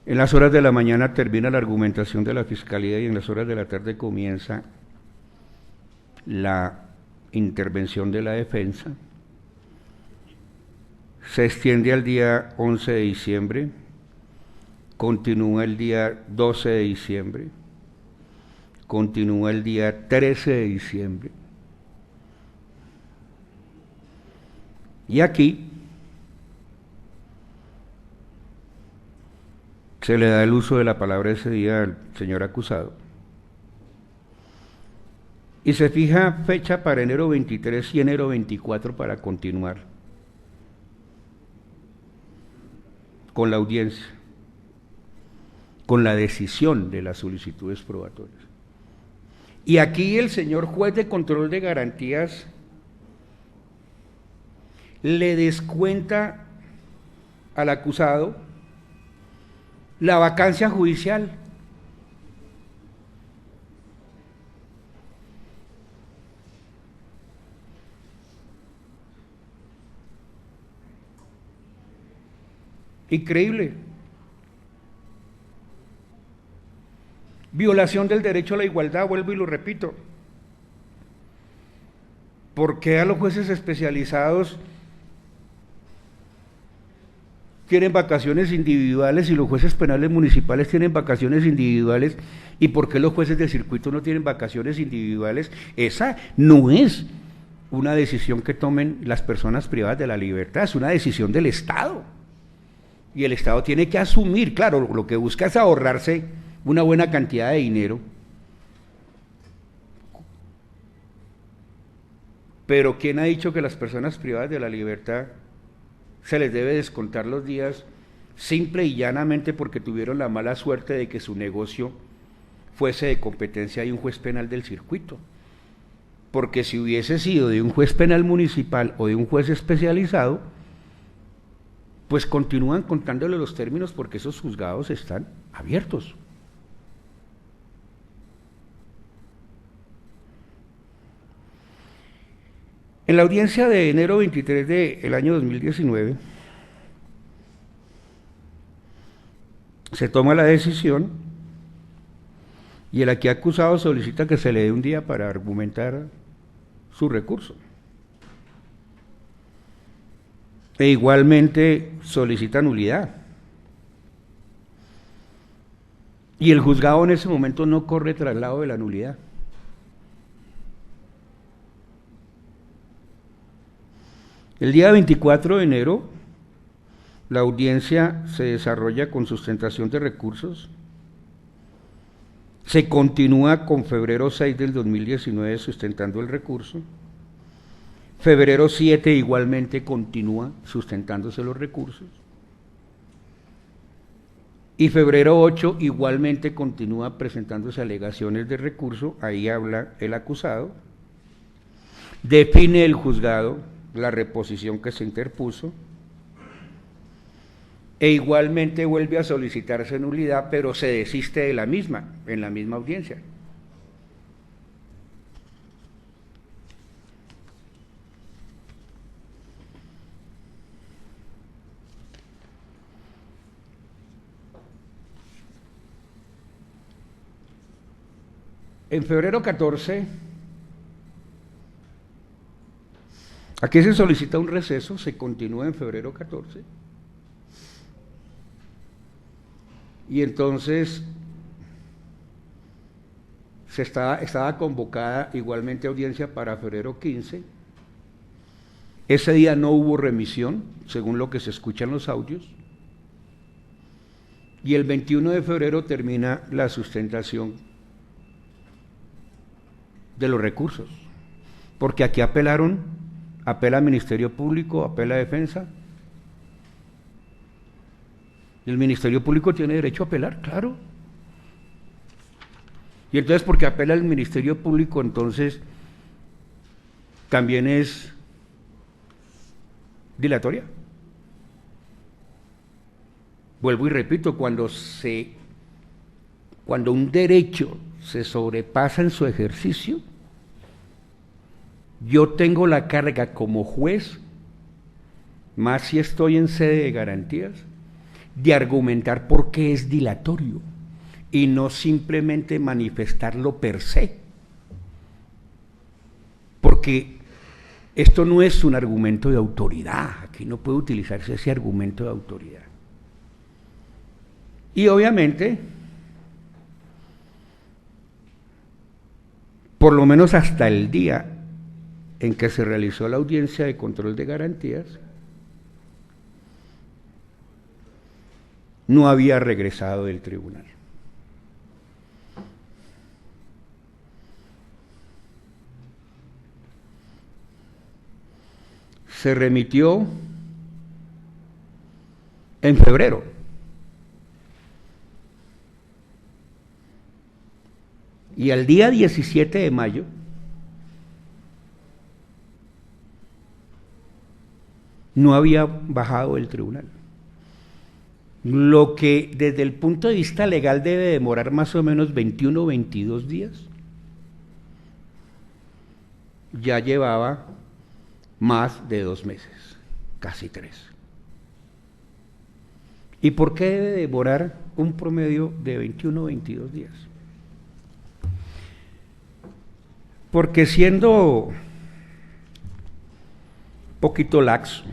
A: En las horas de la mañana termina la argumentación de la Fiscalía y en las horas de la tarde comienza la intervención de la defensa. Se extiende al día 11 de diciembre, continúa el día 12 de diciembre, continúa el día 13 de diciembre. Y aquí se le da el uso de la palabra ese día al señor acusado. Y se fija fecha para enero 23 y enero 24 para continuar con la audiencia, con la decisión de las solicitudes probatorias. Y aquí el señor juez de control de garantías le descuenta al acusado la vacancia judicial. Increíble. Violación del derecho a la igualdad, vuelvo y lo repito. ¿Por qué a los jueces especializados tienen vacaciones individuales y los jueces penales municipales tienen vacaciones individuales? ¿Y por qué los jueces de circuito no tienen vacaciones individuales? Esa no es una decisión que tomen las personas privadas de la libertad, es una decisión del Estado. Y el Estado tiene que asumir, claro, lo que busca es ahorrarse una buena cantidad de dinero. Pero ¿quién ha dicho que las personas privadas de la libertad se les debe descontar los días simple y llanamente porque tuvieron la mala suerte de que su negocio fuese de competencia de un juez penal del circuito? Porque si hubiese sido de un juez penal municipal o de un juez especializado, pues continúan contándole los términos porque esos juzgados están abiertos. En la audiencia de enero 23 del año 2019, se toma la decisión y el aquí acusado solicita que se le dé un día para argumentar su recurso. E igualmente solicita nulidad. Y el juzgado en ese momento no corre traslado de la nulidad. El día 24 de enero, la audiencia se desarrolla con sustentación de recursos. Se continúa con febrero 6 del 2019 sustentando el recurso. Febrero 7 igualmente continúa sustentándose los recursos. Y febrero 8 igualmente continúa presentándose alegaciones de recurso, ahí habla el acusado. Define el juzgado la reposición que se interpuso. E igualmente vuelve a solicitarse nulidad, pero se desiste de la misma, en la misma audiencia. En febrero 14, aquí se solicita un receso, se continúa en febrero 14, y entonces estaba convocada igualmente audiencia para febrero 15, ese día no hubo remisión, según lo que se escucha en los audios, y el 21 de febrero termina la sustentación de los recursos, porque aquí apelaron, apela Ministerio Público, apela Defensa, y el Ministerio Público tiene derecho a apelar, claro, y entonces porque apela el Ministerio Público, entonces también es dilatoria. Vuelvo y repito, cuando un derecho se sobrepasa en su ejercicio, yo tengo la carga como juez, más si estoy en sede de garantías, de argumentar por qué es dilatorio y no simplemente manifestarlo per se, porque esto no es un argumento de autoridad, aquí no puede utilizarse ese argumento de autoridad. Y obviamente, por lo menos hasta el día en que se realizó la audiencia de control de garantías, no había regresado del tribunal. Se remitió en febrero. Y al día 17 de mayo, no había bajado del tribunal. lo que desde el punto de vista legal debe demorar más o menos 21 o 22 días, ya llevaba más de 2 meses, casi 3. ¿Y por qué debe demorar un promedio de 21 o 22 días? Porque siendo poquito laxo,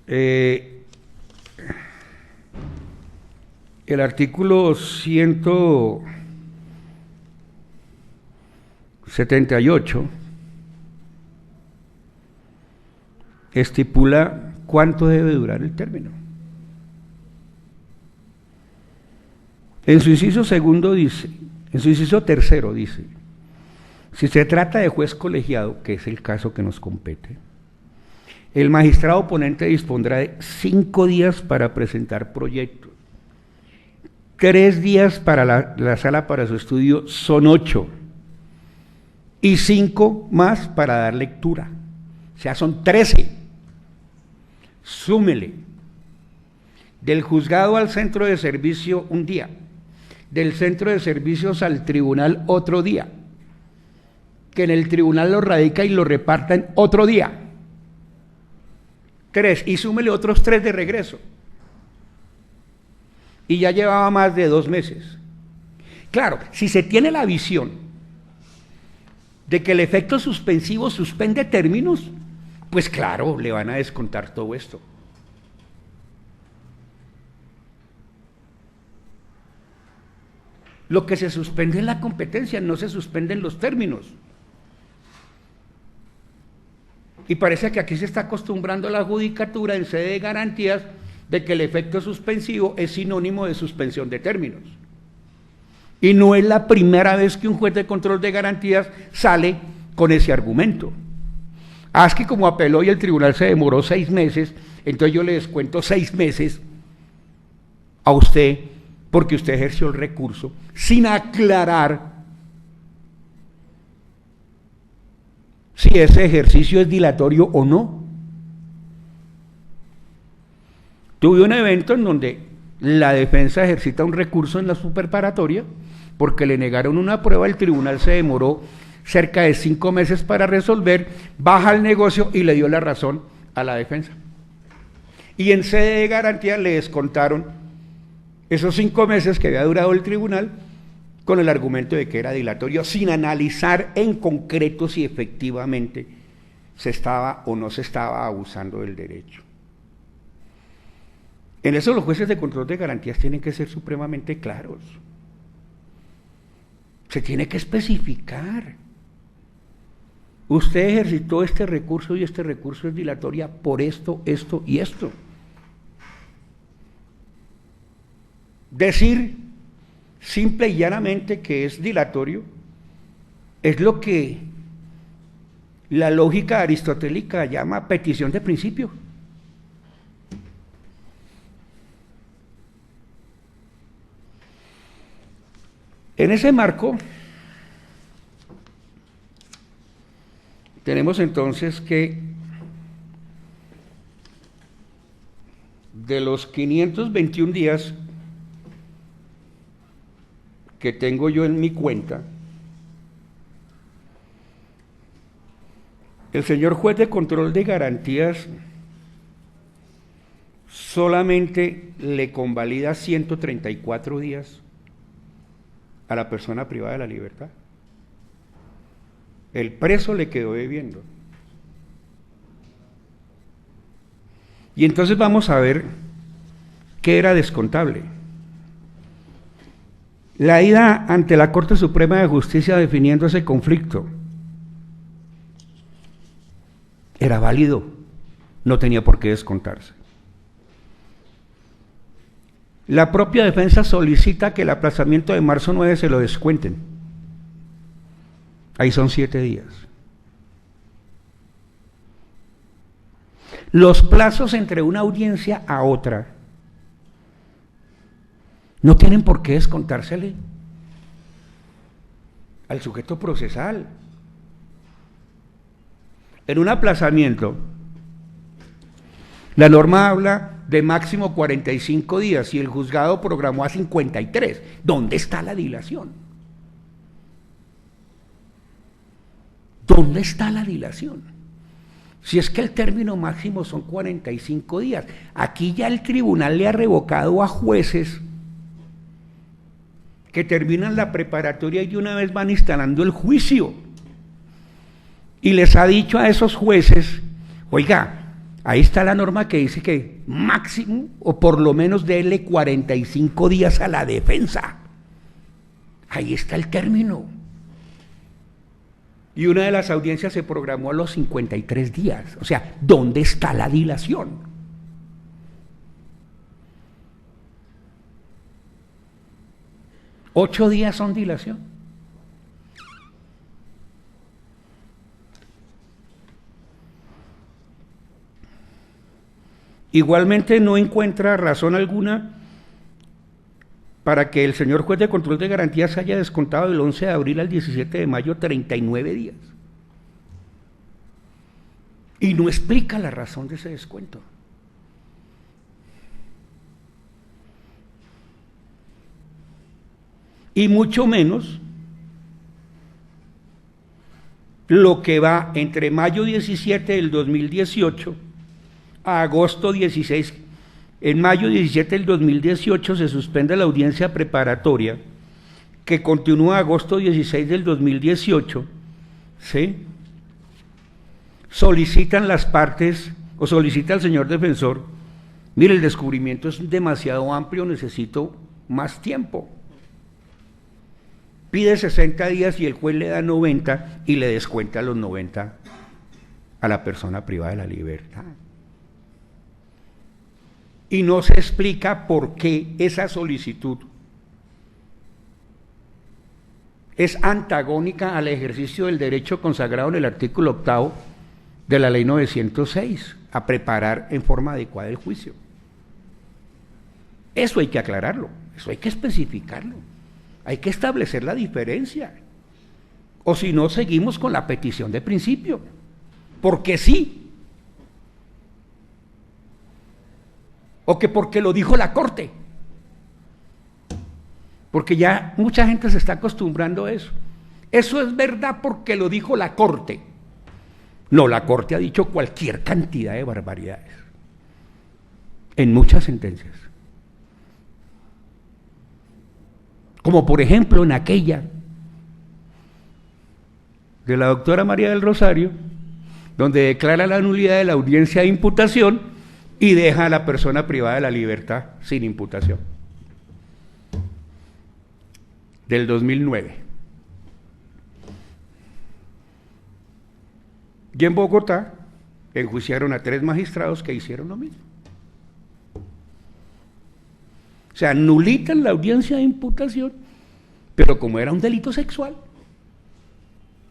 A: el artículo 178 estipula cuánto debe durar el término. En su inciso segundo dice, en su inciso tercero dice, si se trata de juez colegiado, que es el caso que nos compete, el magistrado ponente dispondrá de 5 días para presentar proyectos, 3 días para la sala para su estudio, son 8, y 5 más para dar lectura, o sea, son 13. Súmele, del juzgado al centro de servicio un día, del centro de servicios al tribunal otro día, que en el tribunal lo radica y lo reparta en otro día, 3, y súmele otros 3 de regreso, y ya llevaba más de 2 meses. Claro, si se tiene la visión de que el efecto suspensivo suspende términos, pues claro, le van a descontar todo esto. Lo que se suspende es la competencia, no se suspenden los términos. Y parece que aquí se está acostumbrando la judicatura en sede de garantías de que el efecto suspensivo es sinónimo de suspensión de términos. Y no es la primera vez que un juez de control de garantías sale con ese argumento. Es que como apeló y el tribunal se demoró 6 meses, entonces yo le descuento 6 meses a usted porque usted ejerció el recurso sin aclarar si ese ejercicio es dilatorio o no. Tuve un evento en donde la defensa ejercita un recurso en la superparatoria porque le negaron una prueba, el tribunal se demoró cerca de 5 meses para resolver, baja el negocio y le dio la razón a la defensa. Y en sede de garantía le descontaron esos 5 meses que había durado el tribunal con el argumento de que era dilatorio, sin analizar en concreto si efectivamente se estaba o no se estaba abusando del derecho. En eso los jueces de control de garantías tienen que ser supremamente claros. Se tiene que especificar. Usted ejercitó este recurso y este recurso es dilatoria por esto, esto y esto. Decir simple y llanamente que es dilatorio es lo que la lógica aristotélica llama petición de principio. En ese marco tenemos entonces que de los 521 días que tengo yo en mi cuenta, el señor juez de control de garantías solamente le convalida 134 días a la persona privada de la libertad. El preso le quedó debiendo. Y entonces vamos a ver qué era descontable. La ida ante la Corte Suprema de Justicia definiendo ese conflicto era válido, no tenía por qué descontarse. La propia defensa solicita que el aplazamiento de marzo 9 se lo descuenten. Ahí son 7 días. Los plazos entre una audiencia a otra no tienen por qué descontársele al sujeto procesal. en un aplazamiento, la norma habla de máximo 45 días y el juzgado programó a 53. ¿Dónde está la dilación? ¿Dónde está la dilación? Si es que el término máximo son 45 días. Aquí ya el tribunal le ha revocado a jueces que terminan la preparatoria y de una vez van instalando el juicio. Y les ha dicho a esos jueces, oiga, ahí está la norma que dice que máximo o por lo menos déle 45 días a la defensa. Ahí está el término. Y una de las audiencias se programó a los 53 días. O sea, ¿dónde está la dilación? ¿8 días son dilación? Igualmente no encuentra razón alguna para que el señor juez de control de garantías haya descontado del 11 de abril al 17 de mayo 39 días. Y no explica la razón de ese descuento. Y mucho menos lo que va entre mayo 17 del 2018 a agosto 16. En mayo 17 del 2018 se suspende la audiencia preparatoria, que continúa a agosto 16 del 2018, ¿sí? Solicitan las partes, o solicita el señor defensor, mire, el descubrimiento es demasiado amplio, necesito más tiempo. Pide 60 días y el juez le da 90 y le descuenta los 90 a la persona privada de la libertad. Y no se explica por qué esa solicitud es antagónica al ejercicio del derecho consagrado en el artículo 8º de la ley 906, a preparar en forma adecuada el juicio. Eso hay que aclararlo, eso hay que especificarlo, hay que establecer la diferencia, o si no seguimos con la petición de principio, porque sí, o que porque lo dijo la Corte, porque ya mucha gente se está acostumbrando a eso. Eso es verdad porque lo dijo la Corte. No, la Corte ha dicho cualquier cantidad de barbaridades, en muchas sentencias. Como por ejemplo en aquella de la doctora María del Rosario, donde declara la nulidad de la audiencia de imputación y deja a la persona privada de la libertad sin imputación. Del 2009. Y en Bogotá enjuiciaron a 3 magistrados que hicieron lo mismo. O sea, nulitan la audiencia de imputación, pero como era un delito sexual,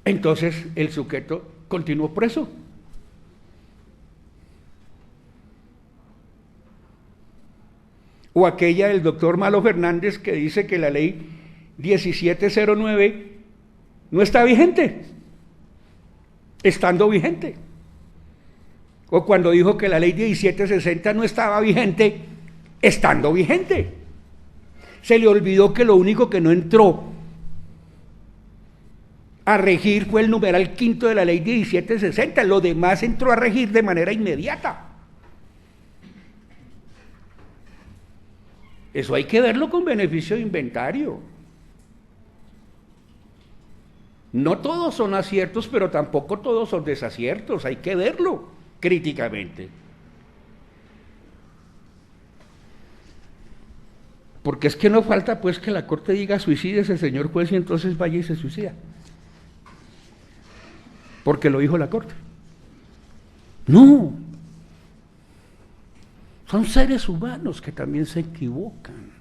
A: entonces el sujeto continuó preso. O aquella del doctor Malo Fernández que dice que la ley 1709 no está vigente, estando vigente. O cuando dijo que la ley 1760 no estaba vigente, estando vigente. Se le olvidó que lo único que no entró a regir fue el numeral 5º de la ley 1760, lo demás entró a regir de manera inmediata. Eso hay que verlo con beneficio de inventario. No todos son aciertos, pero tampoco todos son desaciertos, hay que verlo críticamente. Porque es que no falta pues que la Corte diga suicídese señor juez y entonces vaya y se suicida. Porque lo dijo la Corte. No. Son seres humanos que también se equivocan.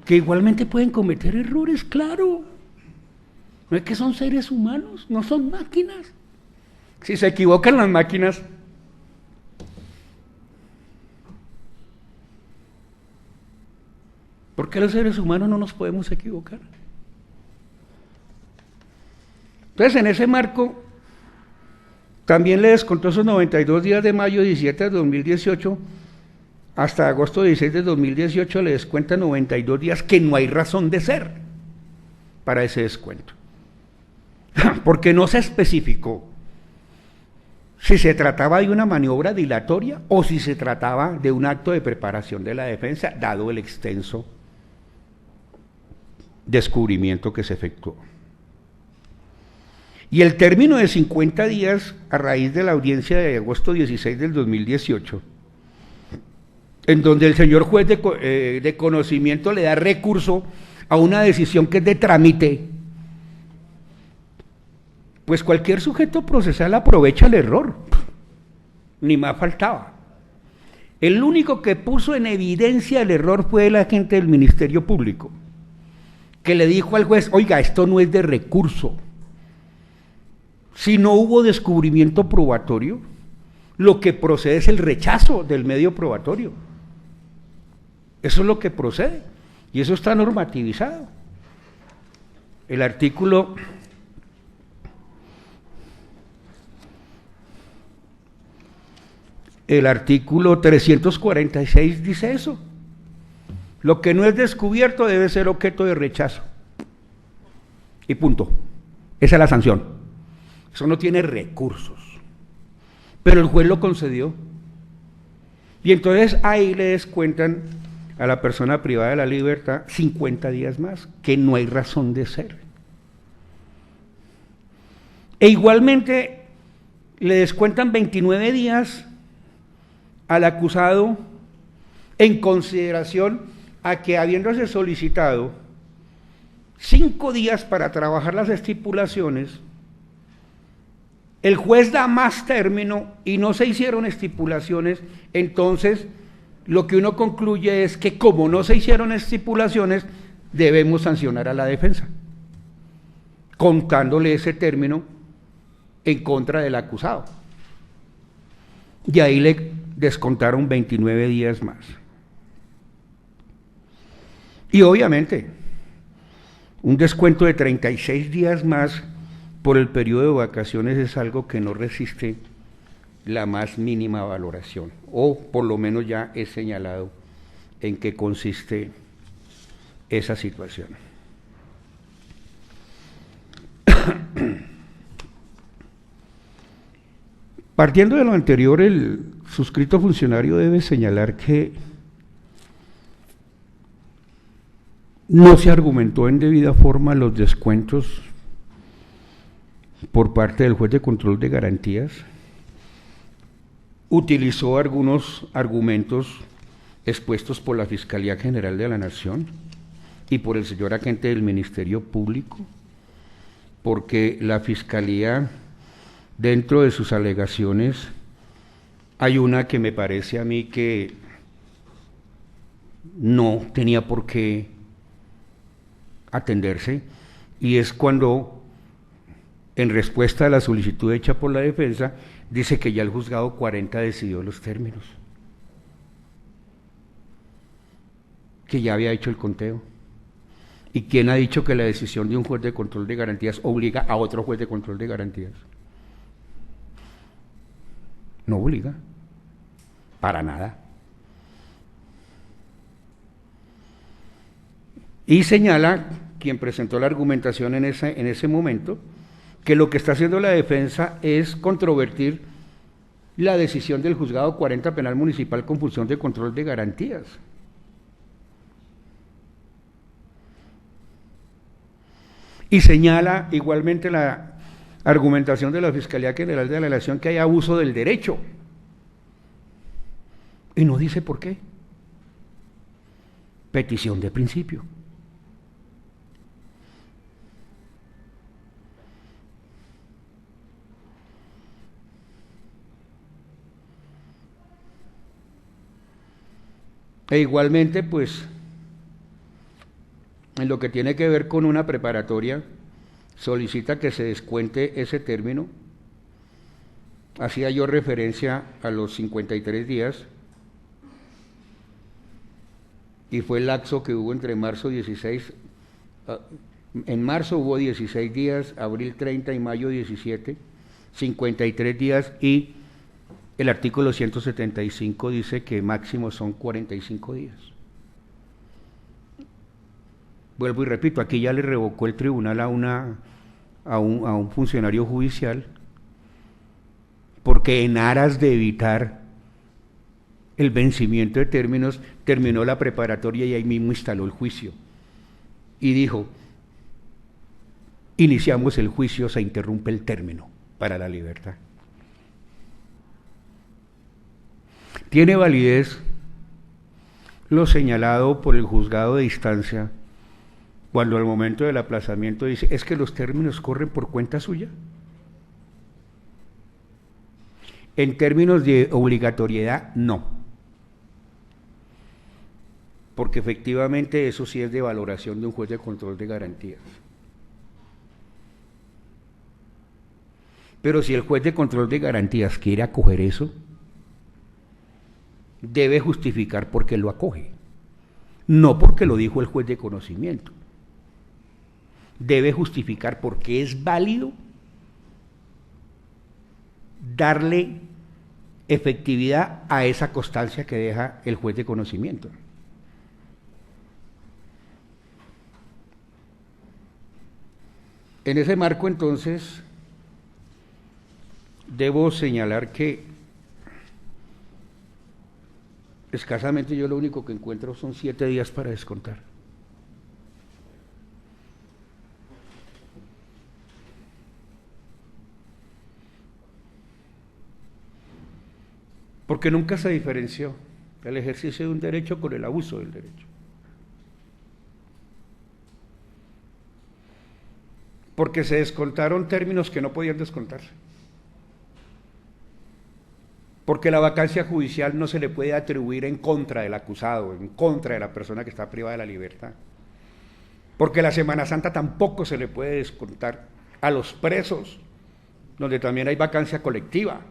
A: Que igualmente pueden cometer errores, claro. No es que son seres humanos, no son máquinas. Si se equivocan las máquinas, ¿por qué los seres humanos no nos podemos equivocar? Entonces, en ese marco, también le descontó esos 92 días de mayo 17 de 2018, hasta agosto 16 de 2018 le descuenta 92 días que no hay razón de ser para ese descuento. Porque no se especificó si se trataba de una maniobra dilatoria o si se trataba de un acto de preparación de la defensa, dado el extenso descubrimiento que se efectuó. Y el término de 50 días a raíz de la audiencia de agosto 16 del 2018, en donde el señor juez de conocimiento le da recurso a una decisión que es de trámite, pues cualquier sujeto procesal aprovecha el error, ni más faltaba. El único que puso en evidencia el error fue el agente del Ministerio Público, que le dijo al juez, oiga, esto no es de recurso. Si no hubo descubrimiento probatorio, lo que procede es el rechazo del medio probatorio. Eso es lo que procede, y eso está normativizado. El artículo 346 dice eso. Lo que no es descubierto debe ser objeto de rechazo. Y punto. Esa es la sanción. Eso no tiene recursos. Pero el juez lo concedió. Y entonces ahí le descuentan a la persona privada de la libertad 50 días más, que no hay razón de ser. E igualmente le descuentan 29 días al acusado en consideración a que, habiéndose solicitado 5 días para trabajar las estipulaciones, el juez da más término y no se hicieron estipulaciones. Entonces lo que uno concluye es que, como no se hicieron estipulaciones, debemos sancionar a la defensa, contándole ese término en contra del acusado. Y ahí le descontaron 29 días más. Y obviamente un descuento de 36 días más por el periodo de vacaciones es algo que no resiste la más mínima valoración, o por lo menos ya he señalado en qué consiste esa situación. Partiendo de lo anterior, el suscrito funcionario debe señalar que no se argumentó en debida forma los descuentos por parte del juez de control de garantías. Utilizó algunos argumentos expuestos por la Fiscalía General de la Nación y por el señor agente del Ministerio Público, porque la Fiscalía, dentro de sus alegaciones, hay una que me parece a mí que no tenía por qué atenderse, y es cuando, en respuesta a la solicitud hecha por la defensa, dice que ya el juzgado 40 decidió los términos, que ya había hecho el conteo. ¿Y quién ha dicho que la decisión de un juez de control de garantías obliga a otro juez de control de garantías? No obliga, para nada. Y señala quien presentó la argumentación en ese momento, que lo que está haciendo la defensa es controvertir la decisión del juzgado 40 penal municipal con función de control de garantías. Y señala igualmente la argumentación de la Fiscalía General de la Nación que hay abuso del derecho. Y no dice por qué. Petición de principio. E igualmente, pues, en lo que tiene que ver con una preparatoria, solicita que se descuente ese término. Hacía yo referencia a los 53 días, y fue el lapso que hubo entre marzo 16 En marzo hubo 16 días, abril 30 y mayo 17, 53 días, y el artículo 175 dice que máximo son 45 días. Vuelvo y repito, aquí ya le revocó el tribunal a un funcionario judicial, porque en aras de evitar el vencimiento de términos, terminó la preparatoria y ahí mismo instaló el juicio. Y dijo, iniciamos el juicio, se interrumpe el término para la libertad. Tiene validez lo señalado por el juzgado de instancia cuando al momento del aplazamiento dice, es que los términos corren por cuenta suya. En términos de obligatoriedad, no. Porque efectivamente eso sí es de valoración de un juez de control de garantías. Pero si el juez de control de garantías quiere acoger eso, debe justificar por qué lo acoge, no porque lo dijo el juez de conocimiento. Debe justificar por qué es válido darle efectividad a esa constancia que deja el juez de conocimiento. En ese marco, entonces, debo señalar que escasamente yo lo único que encuentro son 7 días para descontar. Porque nunca se diferenció el ejercicio de un derecho con el abuso del derecho. Porque se descontaron términos que no podían descontarse. Porque la vacancia judicial no se le puede atribuir en contra del acusado, en contra de la persona que está privada de la libertad. Porque la Semana Santa tampoco se le puede descontar a los presos, donde también hay vacancia colectiva.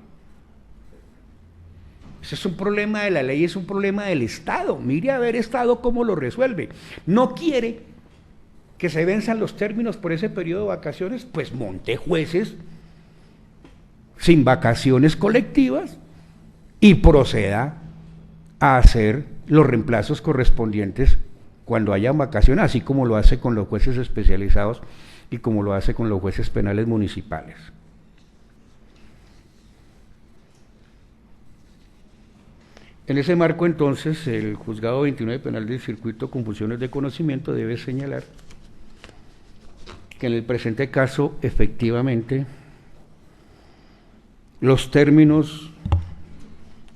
A: Ese es un problema de la ley, es un problema del Estado. Mire a ver Estado cómo lo resuelve. No quiere que se venzan los términos por ese periodo de vacaciones, pues monte jueces sin vacaciones colectivas y proceda a hacer los reemplazos correspondientes cuando haya vacaciones, así como lo hace con los jueces especializados y como lo hace con los jueces penales municipales. En ese marco, entonces, el Juzgado 29 Penal del Circuito con funciones de conocimiento debe señalar que en el presente caso, efectivamente, los términos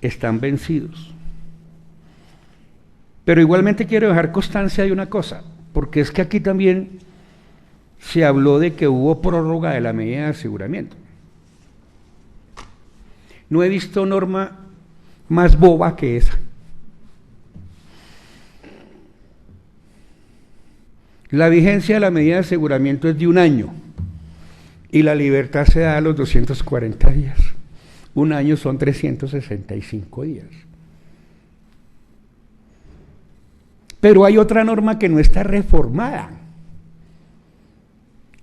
A: están vencidos. Pero igualmente quiero dejar constancia de una cosa, porque es que aquí también se habló de que hubo prórroga de la medida de aseguramiento. No he visto norma más boba que esa. La vigencia de la medida de aseguramiento es de 1 año y la libertad se da a los 240 días. 1 año son 365 días. Pero hay otra norma que no está reformada.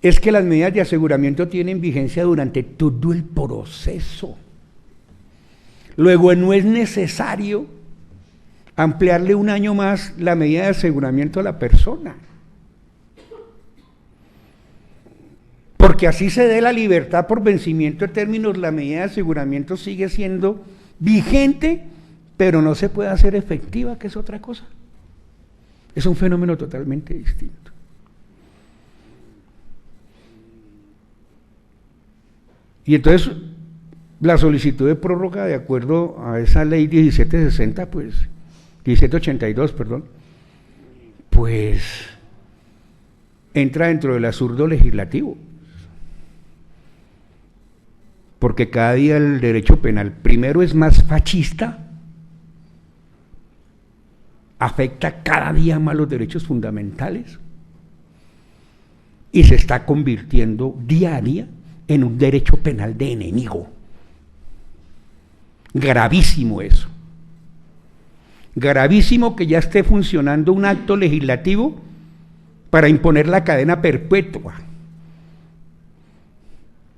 A: Es que las medidas de aseguramiento tienen vigencia durante todo el proceso. Luego no es necesario ampliarle 1 año más la medida de aseguramiento a la persona. Porque así se dé la libertad por vencimiento de términos, la medida de aseguramiento sigue siendo vigente, pero no se puede hacer efectiva, que es otra cosa. Es un fenómeno totalmente distinto. Y entonces, la solicitud de prórroga de acuerdo a esa ley 1760, pues, 1782, perdón, pues, entra dentro del absurdo legislativo. Porque cada día el derecho penal, primero, es más fascista, afecta cada día más los derechos fundamentales y se está convirtiendo día a día en un derecho penal de enemigo. Gravísimo eso. Gravísimo que ya esté funcionando un acto legislativo para imponer la cadena perpetua.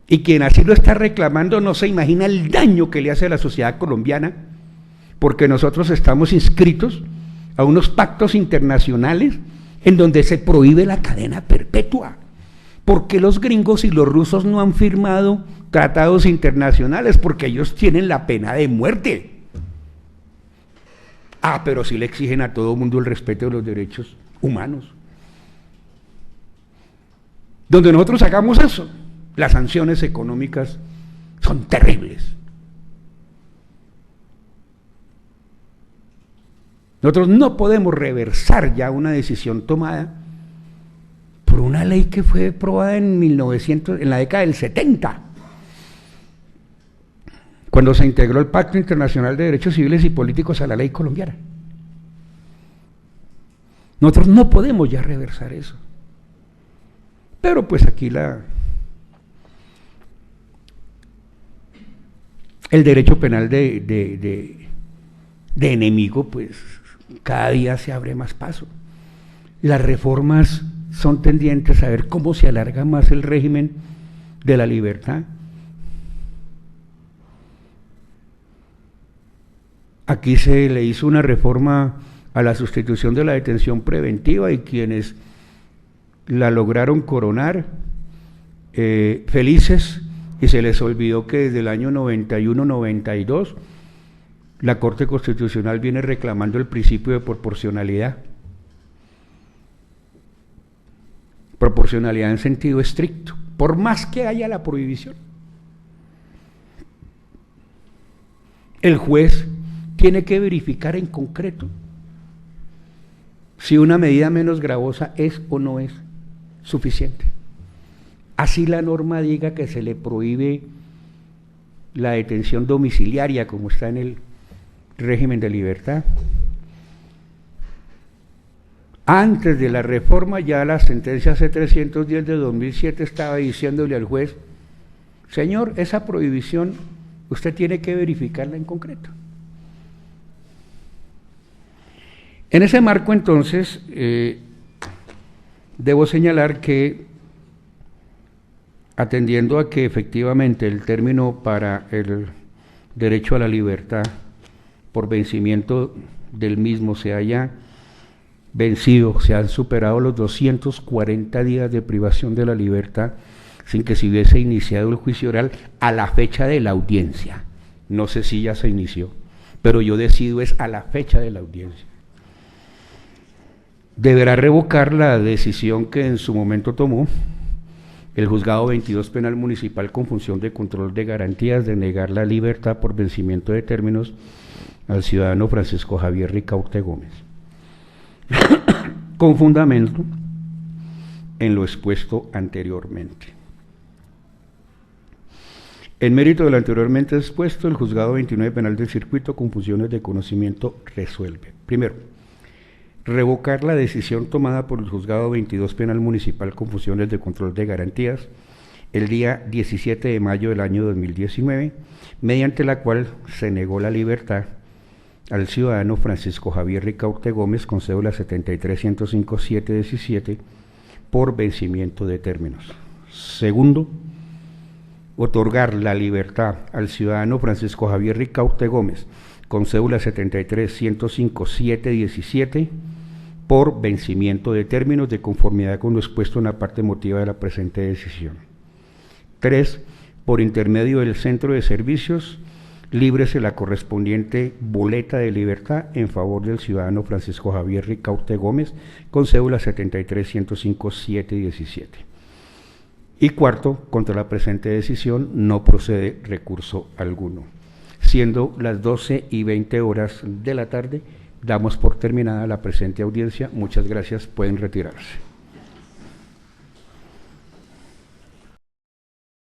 A: Y quien así lo está reclamando no se imagina el daño que le hace a la sociedad colombiana, porque nosotros estamos inscritos a unos pactos internacionales en donde se prohíbe la cadena perpetua. ¿Por qué los gringos y los rusos no han firmado tratados internacionales? Porque ellos tienen la pena de muerte. Ah, pero sí le exigen a todo mundo el respeto de los derechos humanos. Donde nosotros hagamos eso, las sanciones económicas son terribles. Nosotros no podemos reversar ya una decisión tomada por una ley que fue aprobada en la década del 70, cuando se integró el Pacto Internacional de Derechos Civiles y Políticos a la ley colombiana. Nosotros no podemos ya reversar eso. Pero pues aquí el derecho penal de enemigo, pues cada día se abre más paso. Las reformas son tendientes a ver cómo se alarga más el régimen de la libertad. Aquí se le hizo una reforma a la sustitución de la detención preventiva y quienes la lograron coronar, felices, y se les olvidó que desde el año 91-92 la Corte Constitucional viene reclamando el principio de proporcionalidad. Proporcionalidad en sentido estricto, por más que haya la prohibición. El juez tiene que verificar en concreto si una medida menos gravosa es o no es suficiente. Así la norma diga que se le prohíbe la detención domiciliaria, como está en el régimen de libertad. Antes de la reforma, ya la sentencia C-310 de 2007 estaba diciéndole al juez: señor, esa prohibición usted tiene que verificarla en concreto. En ese marco, entonces, debo señalar que, atendiendo a que efectivamente el término para el derecho a la libertad por vencimiento del mismo se haya vencido, se han superado los 240 días de privación de la libertad sin que se hubiese iniciado el juicio oral a la fecha de la audiencia. No sé si ya se inició, pero yo decido es a la fecha de la audiencia. Deberá revocar la decisión que en su momento tomó el Juzgado 22 Penal Municipal con función de control de garantías de negar la libertad por vencimiento de términos al ciudadano Francisco Javier Ricaurte Gómez, con fundamento en lo expuesto anteriormente. En mérito de lo anteriormente expuesto, el Juzgado 29 Penal del Circuito con funciones de conocimiento resuelve: primero, revocar la decisión tomada por el Juzgado 22 Penal Municipal con funciones de control de garantías el día 17 de mayo del año 2019, mediante la cual se negó la libertad al ciudadano Francisco Javier Ricaurte Gómez con cédula 73-105-717 por vencimiento de términos. Segundo, otorgar la libertad al ciudadano Francisco Javier Ricaurte Gómez con cédula 73-105-717 por vencimiento de términos de conformidad con lo expuesto en la parte motiva de la presente decisión. 3. Por intermedio del Centro de Servicios, líbrese la correspondiente boleta de libertad en favor del ciudadano Francisco Javier Ricaurte Gómez con cédula 73-105-717. Y cuarto, contra la presente decisión no procede recurso alguno. Siendo las 12:20 de la tarde, damos por terminada la presente audiencia. Muchas gracias, pueden retirarse.